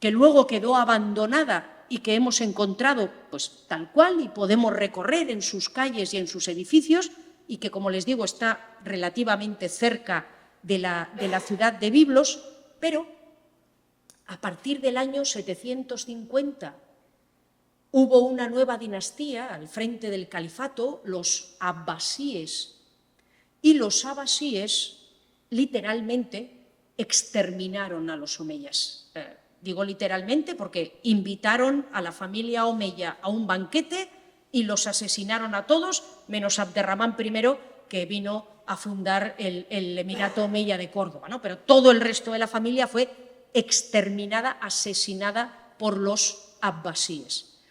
que luego quedó abandonada y que hemos encontrado pues, tal cual y podemos recorrer en sus calles y en sus edificios, y que, como les digo, está relativamente cerca de la ciudad de Biblos, pero a partir del año 750 hubo una nueva dinastía al frente del califato, los abbasíes, y los abbasíes literalmente exterminaron a los omeyas. Digo literalmente porque invitaron a la familia omeya a un banquete y los asesinaron a todos, menos Abderramán I, que vino a fundar el Emirato Omeya de Córdoba, ¿no? Pero todo el resto de la familia fue exterminada, asesinada por los abbasíes.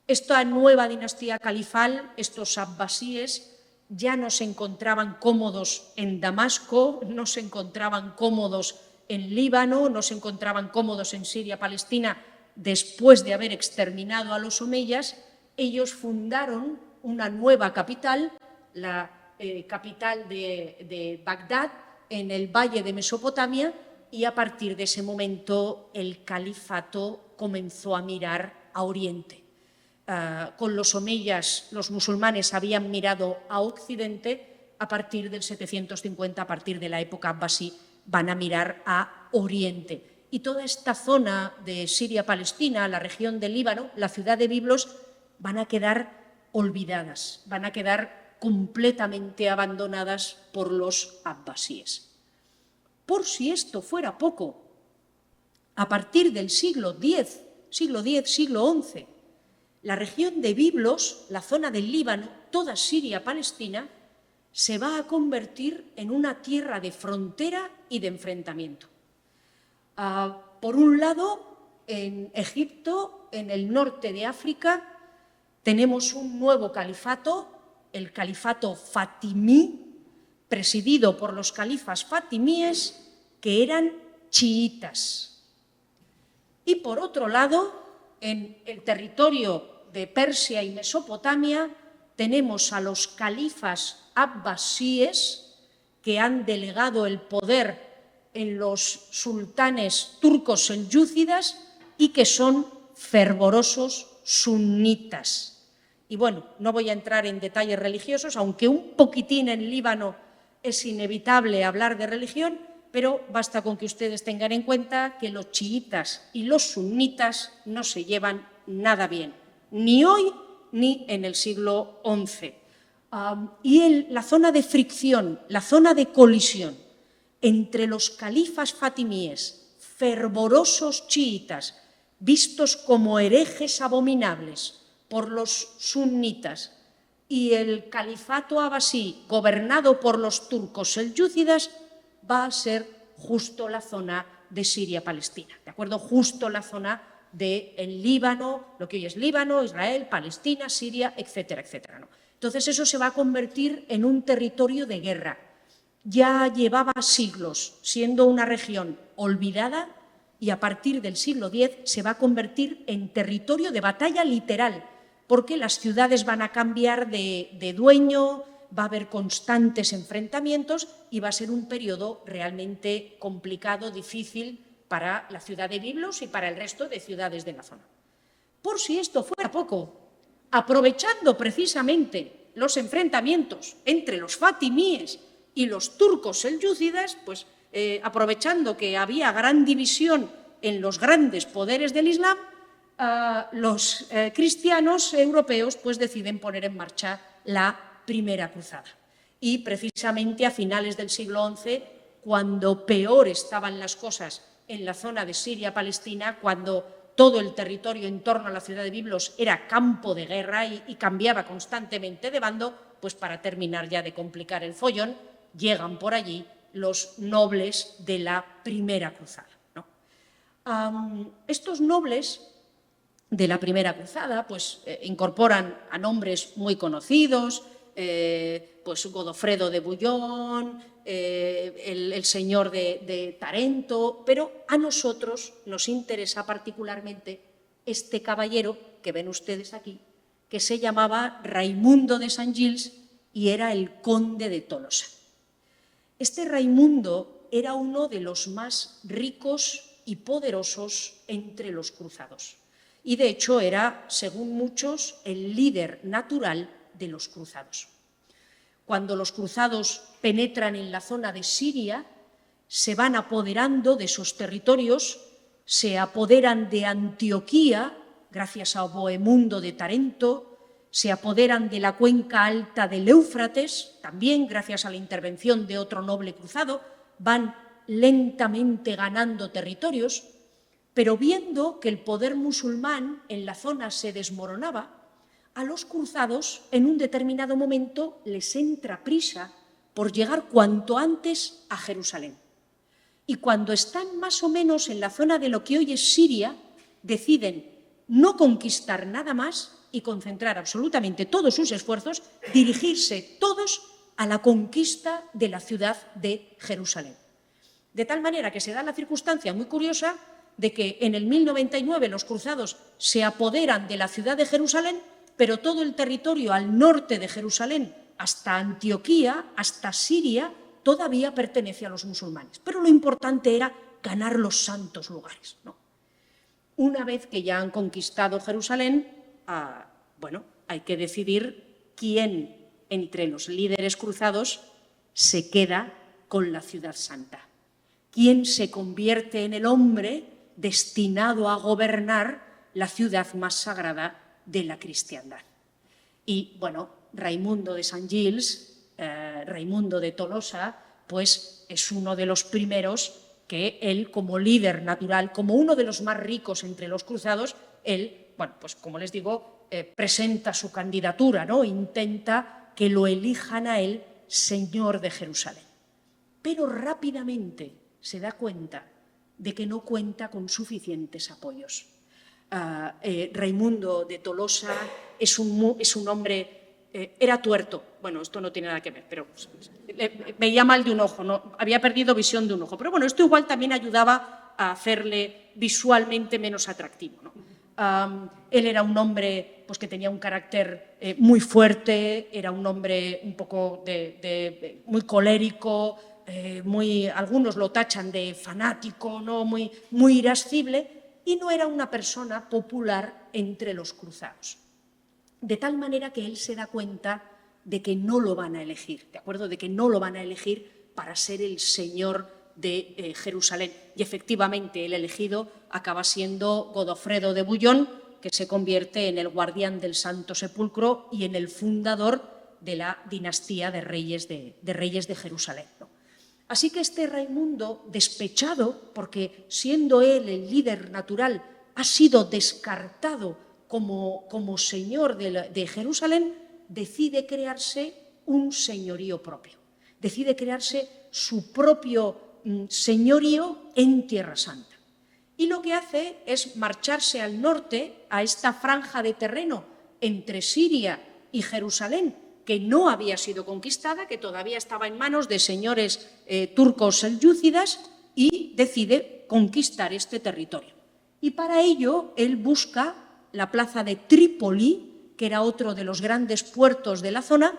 Esta nueva dinastía califal, estos abbasíes, ya no se encontraban cómodos en Damasco, no se encontraban cómodos en Líbano, no se encontraban cómodos en Siria, Palestina, después de haber exterminado a los omeyas. Ellos fundaron una nueva capital, la capital de Bagdad, en el valle de Mesopotamia, y a partir de ese momento el califato comenzó a mirar a Oriente. Con los omeyas, los musulmanes habían mirado a Occidente. A partir del 750, a partir de la época abbasí, van a mirar a Oriente. Y toda esta zona de Siria-Palestina, la región del Líbano, la ciudad de Biblos, van a quedar olvidadas, van a quedar completamente abandonadas por los abbasíes. Por si esto fuera poco, a partir del siglo X, siglo XI, la región de Biblos, la zona del Líbano, toda Siria-Palestina, se va a convertir en una tierra de frontera y de enfrentamiento. Por un lado, en Egipto, en el norte de África, tenemos un nuevo califato, el califato fatimí, presidido por los califas fatimíes, que eran chiitas. Y por otro lado, en el territorio de Persia y Mesopotamia, tenemos a los califas abbasíes, que han delegado el poder en los sultanes turcos selyúcidas y que son fervorosos sunitas. Y bueno, no voy a entrar en detalles religiosos, aunque un poquitín en Líbano es inevitable hablar de religión, pero basta con que ustedes tengan en cuenta que los chiitas y los sunitas no se llevan nada bien, ni hoy ni en el siglo XI. Y la zona de fricción, la zona de colisión entre los califas fatimíes, fervorosos chiitas, vistos como herejes abominables por los sunitas, y el califato abbasí, gobernado por los turcos selyúcidas, va a ser justo la zona de Siria-Palestina, ¿de acuerdo? Justo la zona del Líbano, lo que hoy es Líbano, Israel, Palestina, Siria, etcétera, etcétera, ¿no? Entonces eso se va a convertir en un territorio de guerra. Ya llevaba siglos siendo una región olvidada y a partir del siglo X se va a convertir en territorio de batalla literal, porque las ciudades van a cambiar de dueño, va a haber constantes enfrentamientos y va a ser un periodo realmente complicado, difícil para la ciudad de Biblos y para el resto de ciudades de la zona. Por si esto fuera poco, aprovechando precisamente los enfrentamientos entre los fatimíes y los turcos selyúcidas, pues aprovechando que había gran división en los grandes poderes del Islam, los cristianos europeos pues deciden poner en marcha la Primera Cruzada. Y precisamente a finales del siglo XI, cuando peor estaban las cosas en la zona de Siria-Palestina, cuando todo el territorio en torno a la ciudad de Biblos era campo de guerra y cambiaba constantemente de bando, pues para terminar ya de complicar el follón, llegan por allí los nobles de la Primera Cruzada, ¿no? Estos nobles de la Primera Cruzada pues incorporan a nombres muy conocidos, pues Godofredo de Bouillon, el señor de Tarento, pero a nosotros nos interesa particularmente este caballero que ven ustedes aquí, que se llamaba Raimundo de San Gilles y era el conde de Tolosa. Este Raimundo era uno de los más ricos y poderosos entre los cruzados y de hecho era, según muchos, el líder natural de los cruzados. Cuando los cruzados penetran en la zona de Siria, se van apoderando de esos territorios, se apoderan de Antioquía, gracias a Bohemundo de Tarento, se apoderan de la cuenca alta del Éufrates, también gracias a la intervención de otro noble cruzado, van lentamente ganando territorios, pero viendo que el poder musulmán en la zona se desmoronaba, a los cruzados en un determinado momento les entra prisa por llegar cuanto antes a Jerusalén. Y cuando están más o menos en la zona de lo que hoy es Siria, deciden no conquistar nada más y concentrar absolutamente todos sus esfuerzos, dirigirse todos a la conquista de la ciudad de Jerusalén. De tal manera que se da la circunstancia muy curiosa de que en el 1099 los cruzados se apoderan de la ciudad de Jerusalén, pero todo el territorio al norte de Jerusalén, hasta Antioquía, hasta Siria, todavía pertenece a los musulmanes. Pero lo importante era ganar los santos lugares, ¿no? Una vez que ya han conquistado Jerusalén, bueno, hay que decidir quién entre los líderes cruzados se queda con la ciudad santa. Quién se convierte en el hombre destinado a gobernar la ciudad más sagrada de la cristiandad. Y, bueno, Raimundo de San Gilles, Raimundo de Tolosa, pues es uno de los primeros que él, como líder natural, como uno de los más ricos entre los cruzados, él, bueno, pues como les digo, presenta su candidatura, ¿no? Intenta que lo elijan a él señor de Jerusalén. Pero rápidamente se da cuenta de que no cuenta con suficientes apoyos. Raimundo de Tolosa es un hombre, era tuerto, bueno, esto no tiene nada que ver, pero veía mal de un ojo, ¿no? Había perdido visión de un ojo, pero bueno, esto igual también ayudaba a hacerle visualmente menos atractivo, ¿no? Él era un hombre pues, que tenía un carácter muy fuerte, era un hombre un poco muy colérico, algunos lo tachan de fanático, ¿no? muy irascible, y no era una persona popular entre los cruzados. De tal manera que él se da cuenta de que no lo van a elegir, ¿de acuerdo? De que no lo van a elegir para ser el señor de Jerusalén. Y efectivamente el elegido acaba siendo Godofredo de Bouillon, que se convierte en el guardián del Santo Sepulcro y en el fundador de la dinastía de reyes de Jerusalén, ¿no? Así que este Raimundo, despechado, porque siendo él el líder natural, ha sido descartado como señor de Jerusalén, decide crearse un señorío propio, decide crearse su propio señorío en Tierra Santa. Y lo que hace es marcharse al norte, a esta franja de terreno entre Siria y Jerusalén, que no había sido conquistada, que todavía estaba en manos de señores turcos selyúcidas, y decide conquistar este territorio. Y para ello él busca la plaza de Trípoli, que era otro de los grandes puertos de la zona,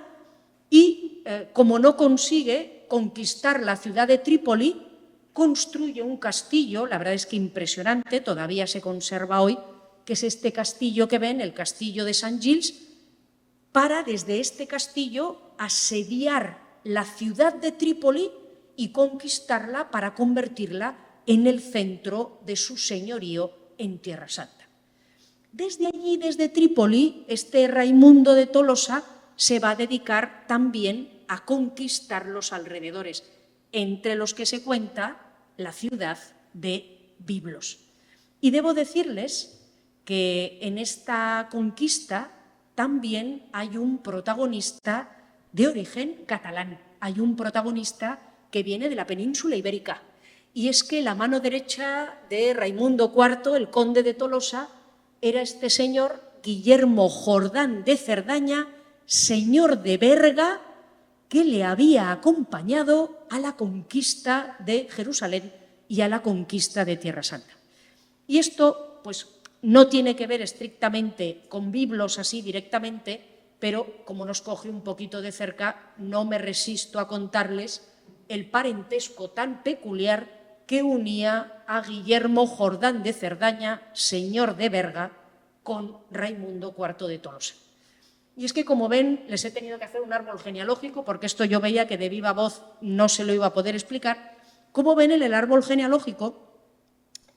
y como no consigue conquistar la ciudad de Trípoli, construye un castillo, la verdad es que impresionante, todavía se conserva hoy, que es este castillo que ven, el castillo de Saint Gilles, para desde este castillo asediar la ciudad de Trípoli y conquistarla para convertirla en el centro de su señorío en Tierra Santa. Desde allí, desde Trípoli, este Raimundo de Tolosa se va a dedicar también a conquistar los alrededores, entre los que se cuenta la ciudad de Biblos. Y debo decirles que en esta conquista también hay un protagonista de origen catalán, hay un protagonista que viene de la península ibérica. Y es que la mano derecha de Raimundo IV, el conde de Tolosa, era este señor Guillermo Jordán de Cerdaña, señor de Berga, que le había acompañado a la conquista de Jerusalén y a la conquista de Tierra Santa. Y esto, pues, no tiene que ver estrictamente con Biblos así directamente, pero como nos coge un poquito de cerca, no me resisto a contarles el parentesco tan peculiar que unía a Guillermo Jordán de Cerdaña, señor de Berga, con Raimundo IV de Tolosa. Y es que, como ven, les he tenido que hacer un árbol genealógico, porque esto yo veía que de viva voz no se lo iba a poder explicar. Como ven, en el árbol genealógico,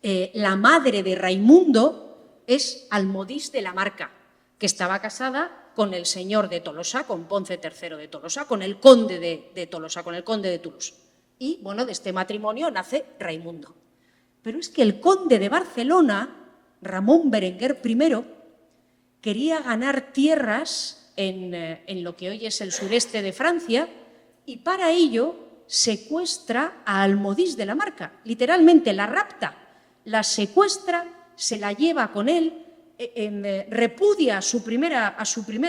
la madre de Raimundo es Almodís de la Marca, que estaba casada con el señor de Tolosa, con Ponce III de Tolosa, con el conde de Tolosa, con el conde de Toulouse. Y, bueno, de este matrimonio nace Raimundo. Pero es que el conde de Barcelona, Ramón Berenguer I, quería ganar tierras en lo que hoy es el sureste de Francia y para ello secuestra a Almodís de la Marca, literalmente la rapta, la secuestra, se la lleva con él, repudia a su primera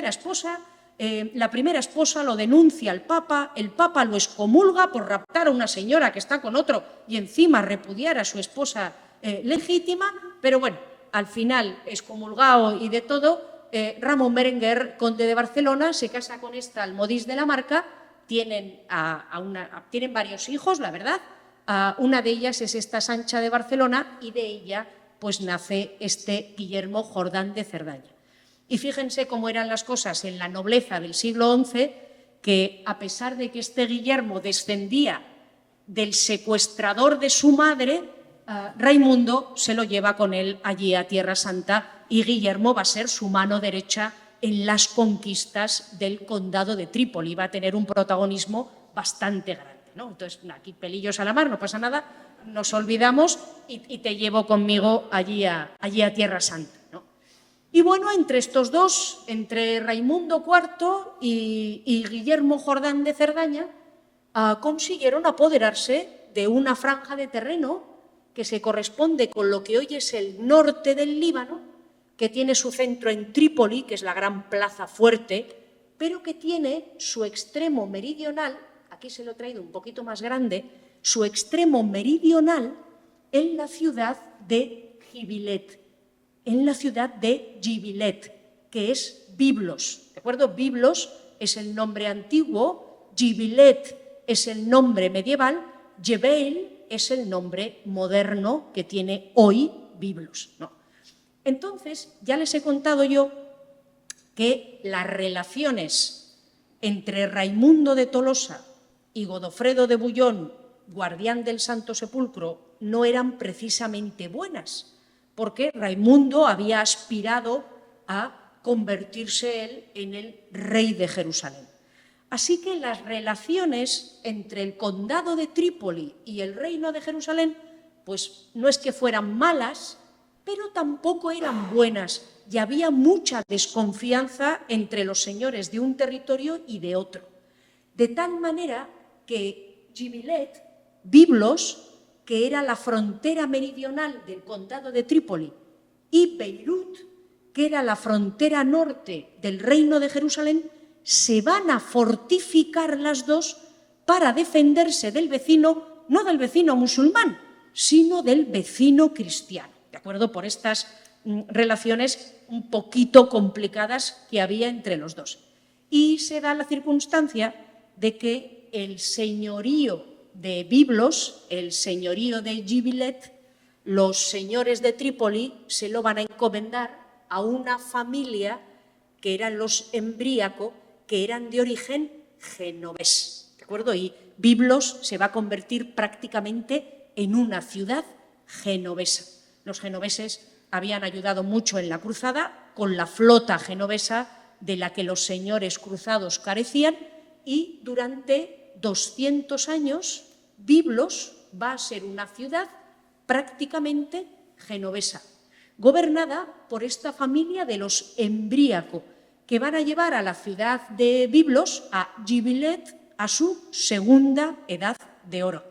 esposa, la primera esposa lo denuncia al Papa, el Papa lo excomulga por raptar a una señora que está con otro y encima repudiar a su esposa legítima, pero bueno, al final excomulgado y de todo, Ramón Berenguer, conde de Barcelona, se casa con esta Almodís de la Marca, tienen varios hijos, la verdad, una de ellas es esta Sancha de Barcelona y de ella pues nace este Guillermo Jordán de Cerdaña. Y fíjense cómo eran las cosas en la nobleza del siglo XI, que a pesar de que este Guillermo descendía del secuestrador de su madre, Raimundo se lo lleva con él allí a Tierra Santa y Guillermo va a ser su mano derecha en las conquistas del condado de Trípoli, va a tener un protagonismo bastante grande, ¿no? Entonces, aquí pelillos a la mar, no pasa nada, nos olvidamos y te llevo conmigo allí a Tierra Santa, ¿no? Y bueno, entre estos dos, entre Raimundo IV y Guillermo Jordán de Cerdaña, consiguieron apoderarse de una franja de terreno que se corresponde con lo que hoy es el norte del Líbano, que tiene su centro en Trípoli, que es la gran plaza fuerte, pero que tiene su extremo meridional, aquí se lo he traído un poquito más grande, su extremo meridional en la ciudad de Gibelet, que es Biblos, ¿de acuerdo? Biblos es el nombre antiguo, Gibelet es el nombre medieval, Jebel es el nombre moderno que tiene hoy Biblos, ¿no? Entonces, ya les he contado yo que las relaciones entre Raimundo de Tolosa y Godofredo de Bouillon, guardián del Santo Sepulcro, no eran precisamente buenas, porque Raimundo había aspirado a convertirse él en el rey de Jerusalén. Así que las relaciones entre el condado de Trípoli y el reino de Jerusalén, pues no es que fueran malas, pero tampoco eran buenas y había mucha desconfianza entre los señores de un territorio y de otro. De tal manera que Gibelet, Biblos, que era la frontera meridional del condado de Trípoli, y Beirut, que era la frontera norte del reino de Jerusalén, se van a fortificar las dos para defenderse del vecino, no del vecino musulmán, sino del vecino cristiano, ¿de acuerdo? Por estas relaciones un poquito complicadas que había entre los dos. Y se da la circunstancia de que el señorío de Biblos, el señorío de Gibelet, los señores de Trípoli se lo van a encomendar a una familia que eran los Embríaco, que eran de origen genovés, ¿de acuerdo? Y Biblos se va a convertir prácticamente en una ciudad genovesa. Los genoveses habían ayudado mucho en la cruzada con la flota genovesa de la que los señores cruzados carecían, y durante 200 años Biblos va a ser una ciudad prácticamente genovesa, gobernada por esta familia de los Embríaco, que van a llevar a la ciudad de Biblos, a Gibelet, a su segunda edad de oro.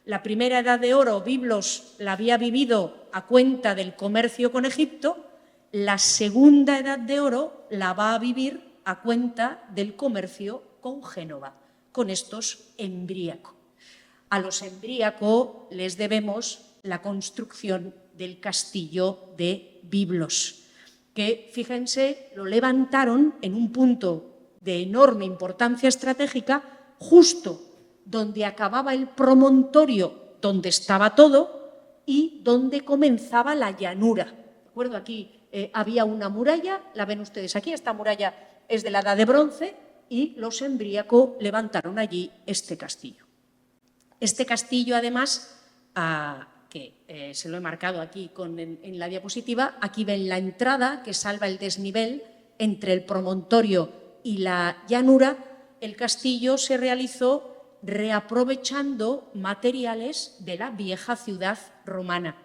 La primera edad de oro Biblos la había vivido a cuenta del comercio con Egipto, la segunda edad de oro la va a vivir a cuenta del comercio con Génova, con estos Embríaco. A los Embríaco les debemos la construcción del castillo de Biblos, que, fíjense, lo levantaron en un punto de enorme importancia estratégica, justo donde acababa el promontorio, donde estaba todo, y donde comenzaba la llanura. ¿De acuerdo? Aquí había una muralla, la ven ustedes aquí, esta muralla es de la Edad de Bronce, y los Embríaco levantaron allí este castillo. Este castillo, además, que se lo he marcado aquí en la diapositiva, aquí ven la entrada que salva el desnivel entre el promontorio y la llanura. El castillo se realizó reaprovechando materiales de la vieja ciudad romana.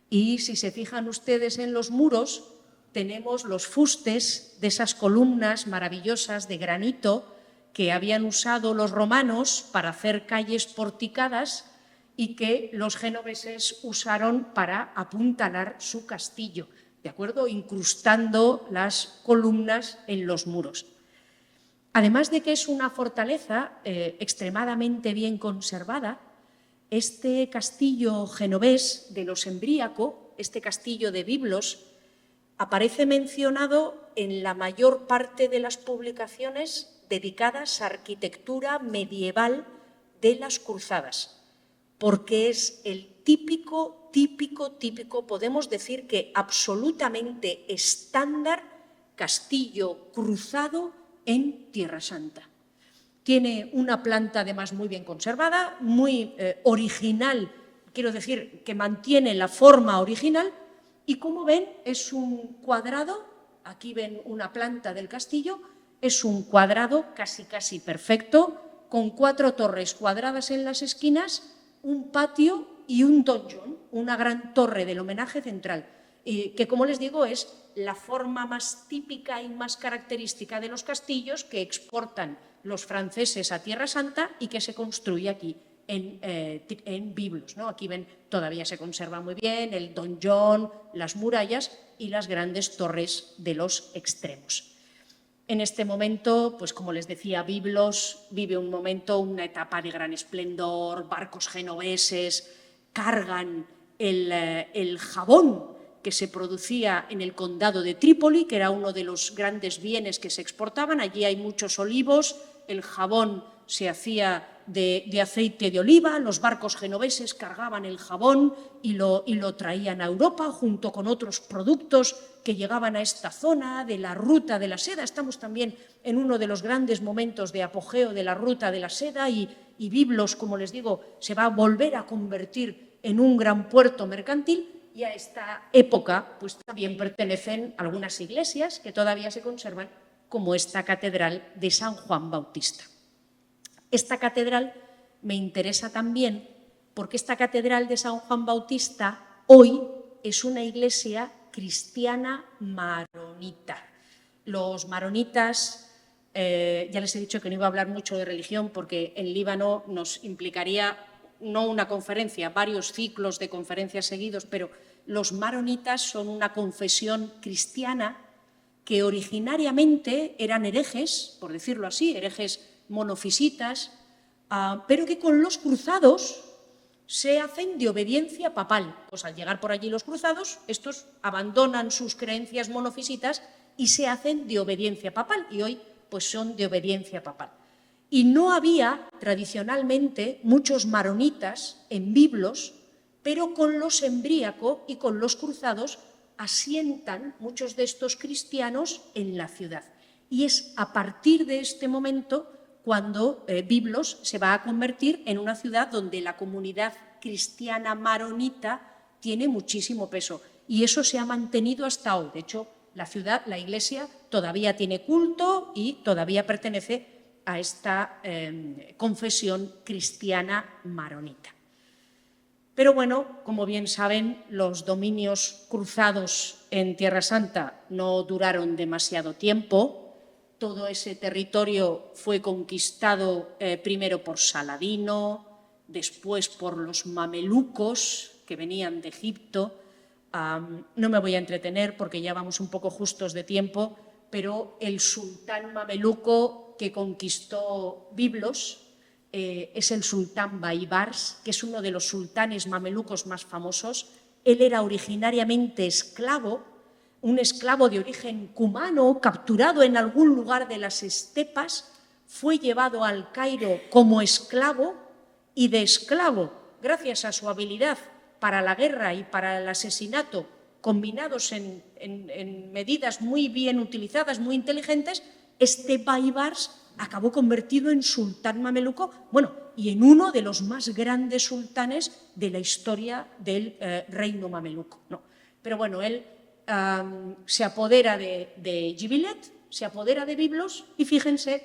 Y si se fijan ustedes en los muros, tenemos los fustes de esas columnas maravillosas de granito que habían usado los romanos para hacer calles porticadas y que los genoveses usaron para apuntalar su castillo, ¿de acuerdo? Incrustando las columnas en los muros. Además de que es una fortaleza extremadamente bien conservada, este castillo genovés de los Embríaco, este castillo de Biblos, aparece mencionado en la mayor parte de las publicaciones dedicadas a arquitectura medieval de las cruzadas, porque es el típico, podemos decir que absolutamente estándar castillo cruzado en Tierra Santa. Tiene una planta además muy bien conservada, muy original, quiero decir que mantiene la forma original, y como ven es un cuadrado, aquí ven una planta del castillo, es un cuadrado casi perfecto, con 4 torres cuadradas en las esquinas, un patio y un donjon, una gran torre del homenaje central, que, como les digo, es la forma más típica y más característica de los castillos que exportan los franceses a Tierra Santa y que se construye aquí en Biblos, ¿no? Aquí ven, todavía se conserva muy bien el donjon, las murallas y las grandes torres de los extremos. En este momento, pues como les decía, Biblos vive un momento, una etapa de gran esplendor, barcos genoveses cargan el jabón que se producía en el condado de Trípoli, que era uno de los grandes bienes que se exportaban. Allí hay muchos olivos, el jabón se hacía de aceite de oliva, los barcos genoveses cargaban el jabón y lo traían a Europa junto con otros productos que llegaban a esta zona de la ruta de la seda. Estamos también en uno de los grandes momentos de apogeo de la ruta de la seda y Biblos, como les digo, se va a volver a convertir en un gran puerto mercantil, y a esta época pues también pertenecen algunas iglesias que todavía se conservan, como esta catedral de San Juan Bautista. Esta catedral me interesa también porque esta catedral de San Juan Bautista hoy es una iglesia cristiana maronita. Los maronitas, ya les he dicho que no iba a hablar mucho de religión porque en Líbano nos implicaría no una conferencia, varios ciclos de conferencias seguidos, pero los maronitas son una confesión cristiana que originariamente eran herejes, por decirlo así, herejes monofisitas, pero que con los cruzados se hacen de obediencia papal. Pues al llegar por allí los cruzados, estos abandonan sus creencias monofisitas y se hacen de obediencia papal, y hoy pues son de obediencia papal. Y no había tradicionalmente muchos maronitas en Biblos pero con los embríaco y con los cruzados asientan muchos de estos cristianos en la ciudad. Y es a partir de este momento cuando Biblos se va a convertir en una ciudad donde la comunidad cristiana maronita tiene muchísimo peso. Y eso se ha mantenido hasta hoy. De hecho, la ciudad, la iglesia, todavía tiene culto y todavía pertenece a esta confesión cristiana maronita. Pero bueno, como bien saben, los dominios cruzados en Tierra Santa no duraron demasiado tiempo. Todo ese territorio fue conquistado primero por Saladino, después por los mamelucos que venían de Egipto. No me voy a entretener porque ya vamos un poco justos de tiempo, pero el sultán mameluco que conquistó Biblos es el sultán Baibars, que es uno de los sultanes mamelucos más famosos. Él era originariamente esclavo, un esclavo de origen cumano, capturado en algún lugar de las estepas, fue llevado al Cairo como esclavo y de esclavo, gracias a su habilidad para la guerra y para el asesinato, combinados en medidas muy bien utilizadas, muy inteligentes, este Baibars acabó convertido en sultán mameluco, bueno, y en uno de los más grandes sultanes de la historia del reino mameluco, ¿no? Pero bueno, él se apodera de Gibelet, se apodera de Biblos y fíjense,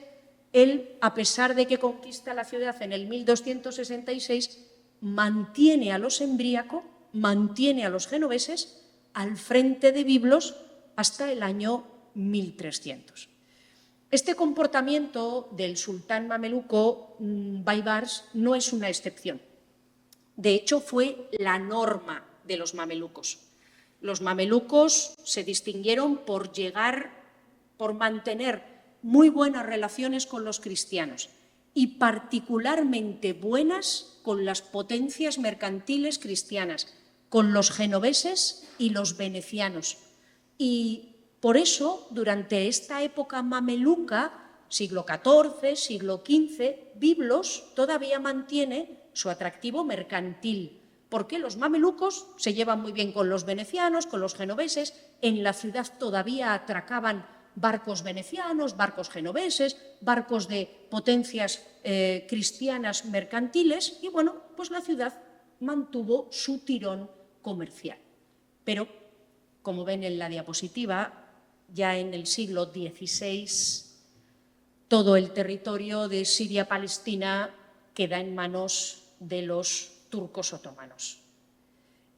él, a pesar de que conquista la ciudad en el 1266, mantiene a los embríaco, mantiene a los genoveses al frente de Biblos hasta el año 1300. Este comportamiento del sultán mameluco Baibars no es una excepción. De hecho, fue la norma de los mamelucos. Los mamelucos se distinguieron por mantener muy buenas relaciones con los cristianos y particularmente buenas con las potencias mercantiles cristianas, con los genoveses y los venecianos. Y por eso, durante esta época mameluca, siglo XIV, siglo XV, Biblos todavía mantiene su atractivo mercantil, porque los mamelucos se llevan muy bien con los venecianos, con los genoveses. En la ciudad todavía atracaban barcos venecianos, barcos genoveses, barcos de potencias cristianas mercantiles, y bueno, pues la ciudad mantuvo su tirón comercial. Pero, como ven en la diapositiva, ya en el siglo XVI todo el territorio de Siria-Palestina queda en manos de los turcos otomanos.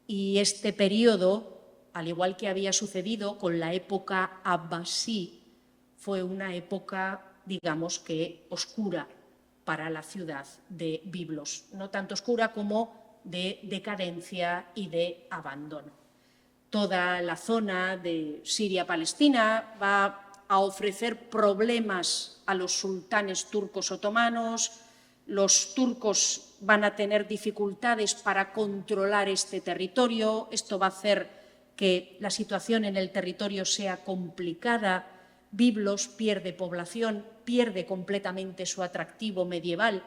Y este periodo, al igual que había sucedido con la época abbasí, fue una época, digamos que oscura para la ciudad de Biblos, no tanto oscura como de decadencia y de abandono. Toda la zona de Siria-Palestina va a ofrecer problemas a los sultanes turcos otomanos. Los turcos van a tener dificultades para controlar este territorio. Esto va a hacer que la situación en el territorio sea complicada. Biblos pierde población, pierde completamente su atractivo medieval.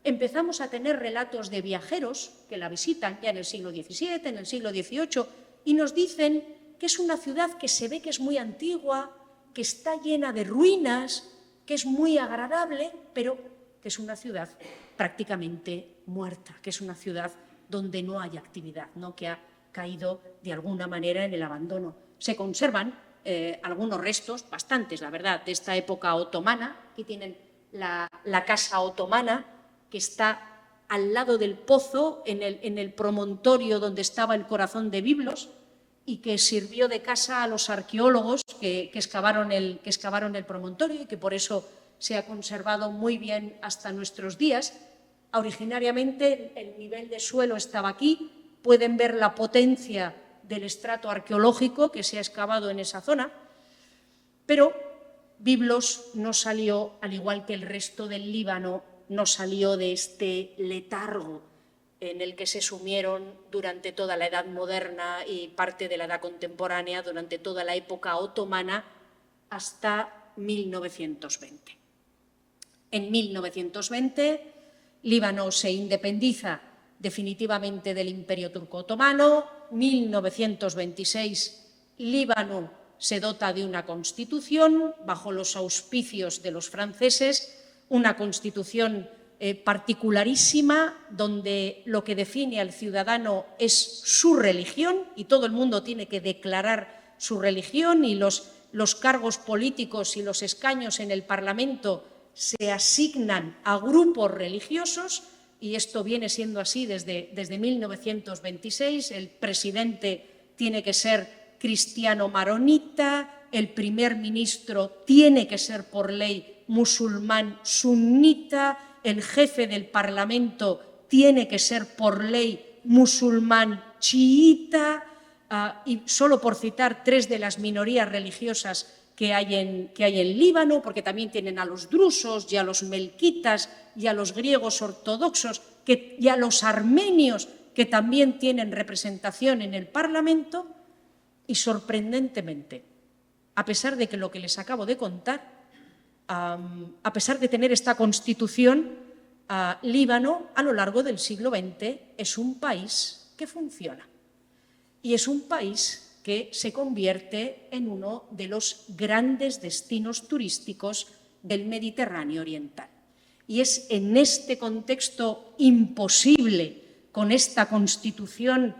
Empezamos a tener relatos de viajeros que la visitan ya en el siglo XVII, en el siglo XVIII, y nos dicen que es una ciudad que se ve que es muy antigua, que está llena de ruinas, que es muy agradable, pero que es una ciudad prácticamente muerta, que es una ciudad donde no hay actividad, ¿no? Que ha caído de alguna manera en el abandono. Se conservan algunos restos, bastantes, la verdad, de esta época otomana. Aquí tienen la casa otomana, que está al lado del pozo, en el promontorio donde estaba el corazón de Biblos, y que sirvió de casa a los arqueólogos que excavaron el promontorio, y que por eso se ha conservado muy bien hasta nuestros días. Originariamente el nivel de suelo estaba aquí. Pueden ver la potencia del estrato arqueológico que se ha excavado en esa zona, pero Biblos no salió, al igual que el resto del Líbano, no salió de este letargo en el que se sumieron durante toda la Edad Moderna y parte de la Edad Contemporánea, durante toda la época otomana, hasta 1920. En 1920, Líbano se independiza definitivamente del Imperio Turco Otomano. 1926, Líbano se dota de una constitución bajo los auspicios de los franceses, una constitución particularísima, donde lo que define al ciudadano es su religión y todo el mundo tiene que declarar su religión, y los cargos políticos y los escaños en el Parlamento se asignan a grupos religiosos, y esto viene siendo así desde 1926. El presidente tiene que ser cristiano maronita, el primer ministro tiene que ser por ley musulmán sunita, el jefe del Parlamento tiene que ser por ley musulmán chiita, y solo por citar 3 de las minorías religiosas que hay en Líbano, porque también tienen a los drusos y a los melquitas y a los griegos ortodoxos y a los armenios, que también tienen representación en el Parlamento. Y sorprendentemente, a pesar de que lo que les acabo de contar, a pesar de tener esta constitución, Líbano a lo largo del siglo XX es un país que funciona, y es un país que se convierte en uno de los grandes destinos turísticos del Mediterráneo oriental. Y es en este contexto imposible, con esta constitución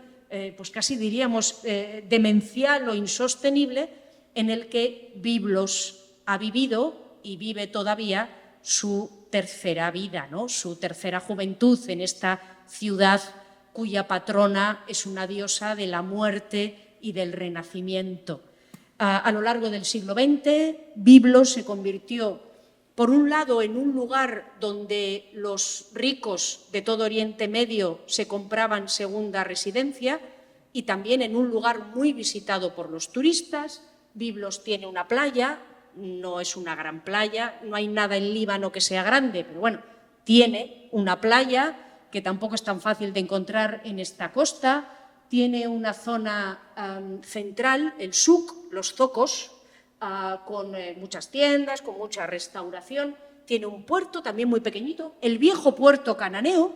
pues casi diríamos demencial o insostenible, en el que Biblos ha vivido y vive todavía su tercera vida, ¿no? Su tercera juventud en esta ciudad cuya patrona es una diosa de la muerte y del renacimiento. A lo largo del siglo XX, Biblos se convirtió, por un lado, en un lugar donde los ricos de todo Oriente Medio se compraban segunda residencia, y también en un lugar muy visitado por los turistas. Biblos tiene una playa, no es una gran playa, no hay nada en Líbano que sea grande, pero bueno, tiene una playa que tampoco es tan fácil de encontrar en esta costa. Tiene una zona central, el souk, los zocos, con muchas tiendas, con mucha restauración. Tiene un puerto también muy pequeñito, el viejo puerto cananeo,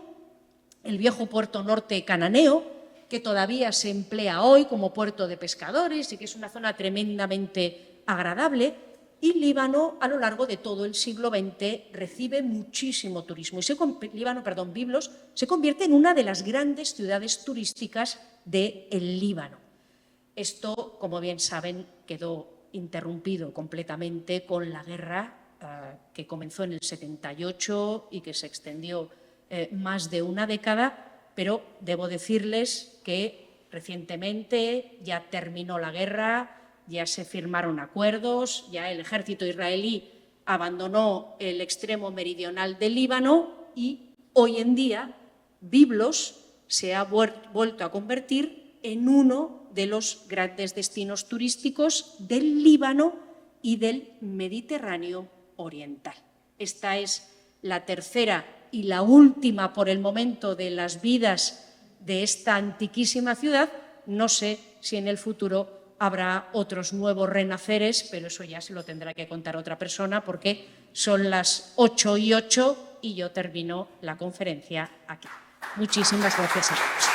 el viejo puerto norte cananeo, que todavía se emplea hoy como puerto de pescadores y que es una zona tremendamente agradable. Y Líbano, a lo largo de todo el siglo XX, recibe muchísimo turismo. Y Biblos se convierte en una de las grandes ciudades turísticas del Líbano. Esto, como bien saben, quedó interrumpido completamente con la guerra que comenzó en el 78 y que se extendió más de una década, pero debo decirles que recientemente ya terminó la guerra, ya se firmaron acuerdos, ya el ejército israelí abandonó el extremo meridional del Líbano, y hoy en día Biblos se ha vuelto a convertir en uno de los grandes destinos turísticos del Líbano y del Mediterráneo oriental. Esta es la tercera y la última por el momento de las vidas de esta antiquísima ciudad. No sé si en el futuro habrá otros nuevos renaceres, pero eso ya se lo tendrá que contar otra persona, porque son las 8:08 y yo termino la conferencia aquí. Muchísimas gracias a todos.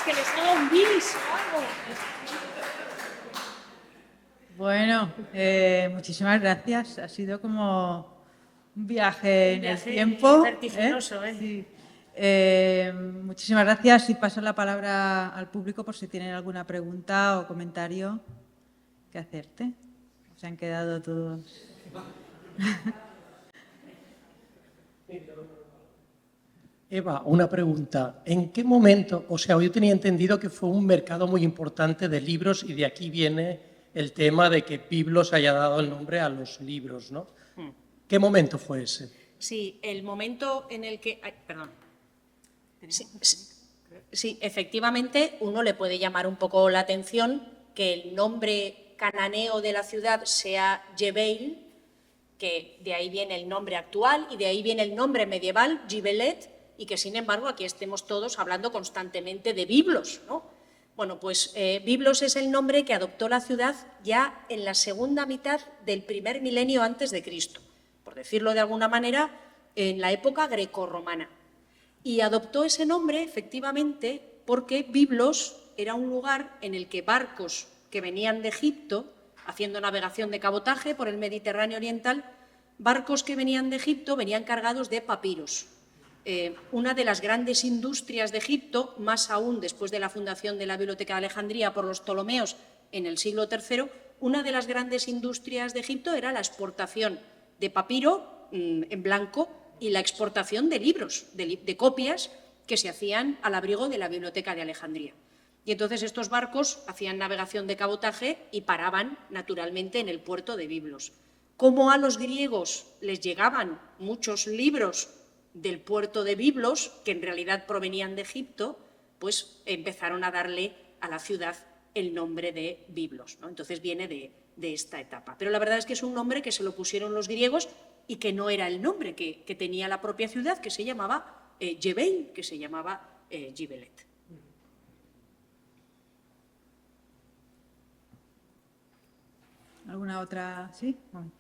Que les haga un bis o algo. Bueno, muchísimas gracias. Ha sido como un viaje en el tiempo. Vertiginoso, Sí. Muchísimas gracias, y paso la palabra al público por si tienen alguna pregunta o comentario que hacerte. Se han quedado todos. Eva, una pregunta. ¿En qué momento, o sea, yo tenía entendido que fue un mercado muy importante de libros, y de aquí viene el tema de que Biblos haya dado el nombre a los libros, ¿no? ¿Qué momento fue ese? Sí, el momento en el que... Ay, perdón. Sí, efectivamente, uno le puede llamar un poco la atención que el nombre cananeo de la ciudad sea Jebeil, que de ahí viene el nombre actual y de ahí viene el nombre medieval, Gibelet, y que sin embargo aquí estemos todos hablando constantemente de Biblos, ¿no? Bueno, pues Biblos es el nombre que adoptó la ciudad ya en la segunda mitad del primer milenio antes de Cristo, por decirlo de alguna manera, en la época grecorromana. Y adoptó ese nombre, efectivamente, porque Biblos era un lugar en el que barcos que venían de Egipto, haciendo navegación de cabotaje por el Mediterráneo oriental, barcos que venían de Egipto venían cargados de papiros. Una de las grandes industrias de Egipto, más aún después de la fundación de la Biblioteca de Alejandría por los Ptolomeos en el siglo III, una de las grandes industrias de Egipto era la exportación de papiro en blanco y la exportación de libros, de copias que se hacían al abrigo de la Biblioteca de Alejandría. Y entonces estos barcos hacían navegación de cabotaje y paraban naturalmente en el puerto de Biblos. Como a los griegos les llegaban muchos libros del puerto de Biblos, que en realidad provenían de Egipto, pues empezaron a darle a la ciudad el nombre de Biblos, ¿no? Entonces viene de esta etapa. Pero la verdad es que es un nombre que se lo pusieron los griegos y que no era el nombre que tenía la propia ciudad, que se llamaba Jebeil, que se llamaba Gibelet. ¿Alguna otra? ¿Sí? Bueno.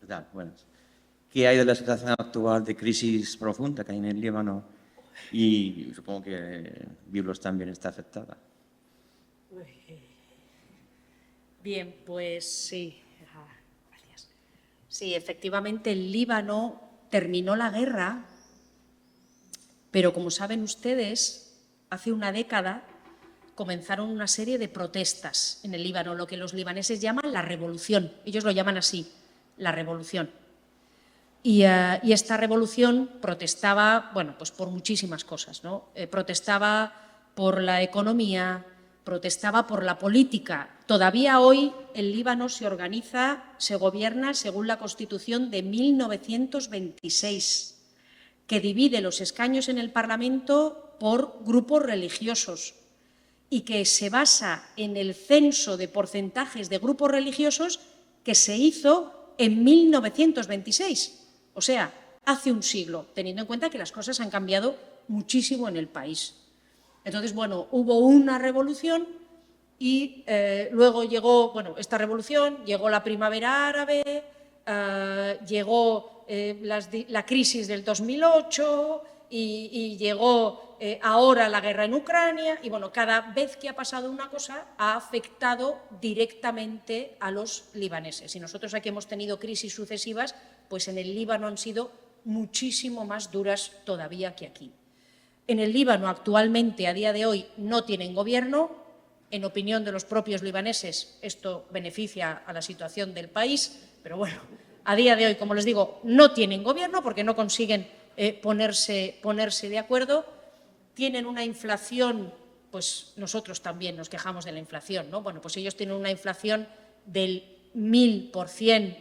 ¿Qué tal? Buenas. ¿Qué hay de la situación actual de crisis profunda que hay en el Líbano? Y supongo que Biblos también está afectada. Bien, pues sí. Gracias. Sí, efectivamente el Líbano terminó la guerra, pero como saben ustedes, hace una década comenzaron una serie de protestas en el Líbano, lo que los libaneses llaman la revolución. Ellos lo llaman así, la revolución. Y esta revolución protestaba, bueno, pues por muchísimas cosas, ¿no? Protestaba por la economía, protestaba por la política. Todavía hoy el Líbano se organiza, se gobierna según la Constitución de 1926, que divide los escaños en el Parlamento por grupos religiosos y que se basa en el censo de porcentajes de grupos religiosos que se hizo en 1926. O sea, hace un siglo, teniendo en cuenta que las cosas han cambiado muchísimo en el país. Entonces, bueno, hubo una revolución y luego llegó, bueno, esta revolución, llegó la primavera árabe, llegó la crisis del 2008 y llegó ahora la guerra en Ucrania y, bueno, cada vez que ha pasado una cosa ha afectado directamente a los libaneses. Y nosotros aquí hemos tenido crisis sucesivas, pues en el Líbano han sido muchísimo más duras todavía que aquí. En el Líbano actualmente, a día de hoy, no tienen gobierno. En opinión de los propios libaneses, esto beneficia a la situación del país, pero bueno, a día de hoy, como les digo, no tienen gobierno porque no consiguen ponerse de acuerdo. Tienen una inflación, pues nosotros también nos quejamos de la inflación, ¿no? Bueno, pues ellos tienen una inflación del 1000%,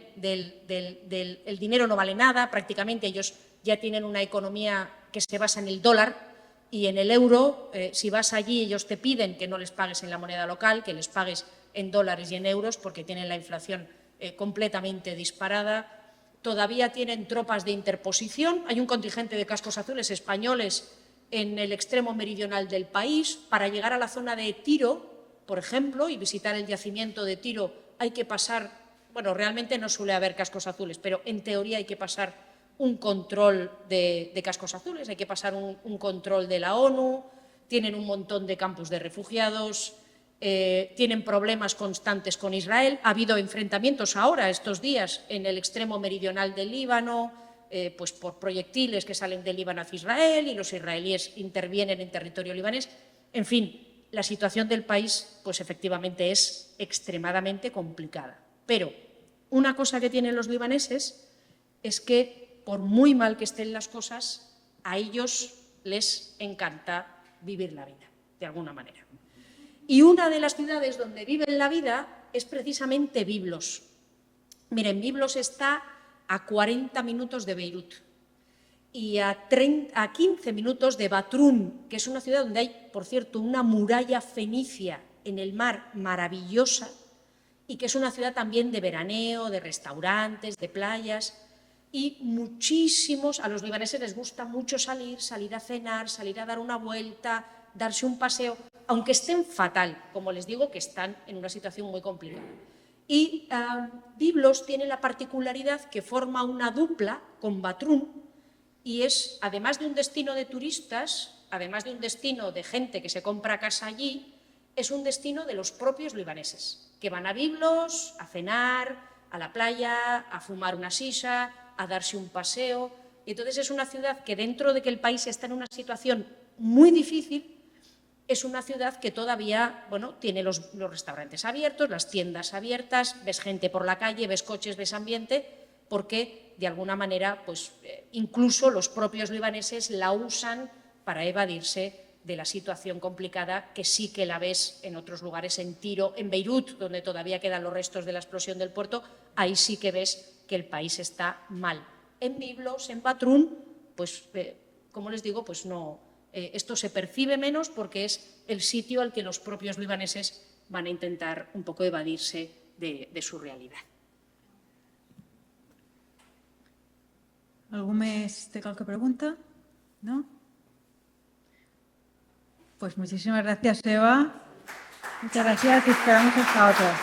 el dinero no vale nada, prácticamente ellos ya tienen una economía que se basa en el dólar y en el euro. Si vas allí, ellos te piden que no les pagues en la moneda local, que les pagues en dólares y en euros, porque tienen la inflación completamente disparada. Todavía tienen tropas de interposición. Hay un contingente de cascos azules españoles en el extremo meridional del país. Para llegar a la zona de Tiro, por ejemplo, y visitar el yacimiento de Tiro, hay que pasar, bueno, realmente no suele haber cascos azules, pero en teoría hay que pasar un control de cascos azules, hay que pasar un control de la ONU, tienen un montón de campos de refugiados, tienen problemas constantes con Israel. Ha habido enfrentamientos ahora, estos días, en el extremo meridional del Líbano, pues por proyectiles que salen del Líbano hacia Israel y los israelíes intervienen en territorio libanés. En fin, la situación del país, pues efectivamente es extremadamente complicada. Pero una cosa que tienen los libaneses es que, por muy mal que estén las cosas, a ellos les encanta vivir la vida, de alguna manera. Y una de las ciudades donde viven la vida es precisamente Biblos. Miren, Biblos está a 40 minutos de Beirut y a 15 minutos de Batrún, que es una ciudad donde hay, por cierto, una muralla fenicia en el mar maravillosa y que es una ciudad también de veraneo, de restaurantes, de playas. Y muchísimos, a los libaneses les gusta mucho salir a cenar, salir a dar una vuelta, darse un paseo, aunque estén fatal, como les digo, que están en una situación muy complicada. Y Biblos tiene la particularidad que forma una dupla con Batrún y es, además de un destino de turistas, además de un destino de gente que se compra casa allí, es un destino de los propios libaneses, que van a Biblos a cenar, a la playa, a fumar una shisha, a darse un paseo. Y entonces es una ciudad que, dentro de que el país está en una situación muy difícil, es una ciudad que todavía, bueno, tiene los restaurantes abiertos, las tiendas abiertas, ves gente por la calle, ves coches, ves ambiente, porque de alguna manera, pues incluso los propios libaneses la usan para evadirse de la situación complicada que sí que la ves en otros lugares, en Tiro, en Beirut, donde todavía quedan los restos de la explosión del puerto, ahí sí que ves que el país está mal. En Biblos, en Batrún, pues, como les digo, pues no, esto se percibe menos porque es el sitio al que los propios libaneses van a intentar un poco evadirse de su realidad. ¿Algú més té qualque pregunta? No? Pues muchísimas gracias, Eva. Muchas gracias y esperamos hasta otra.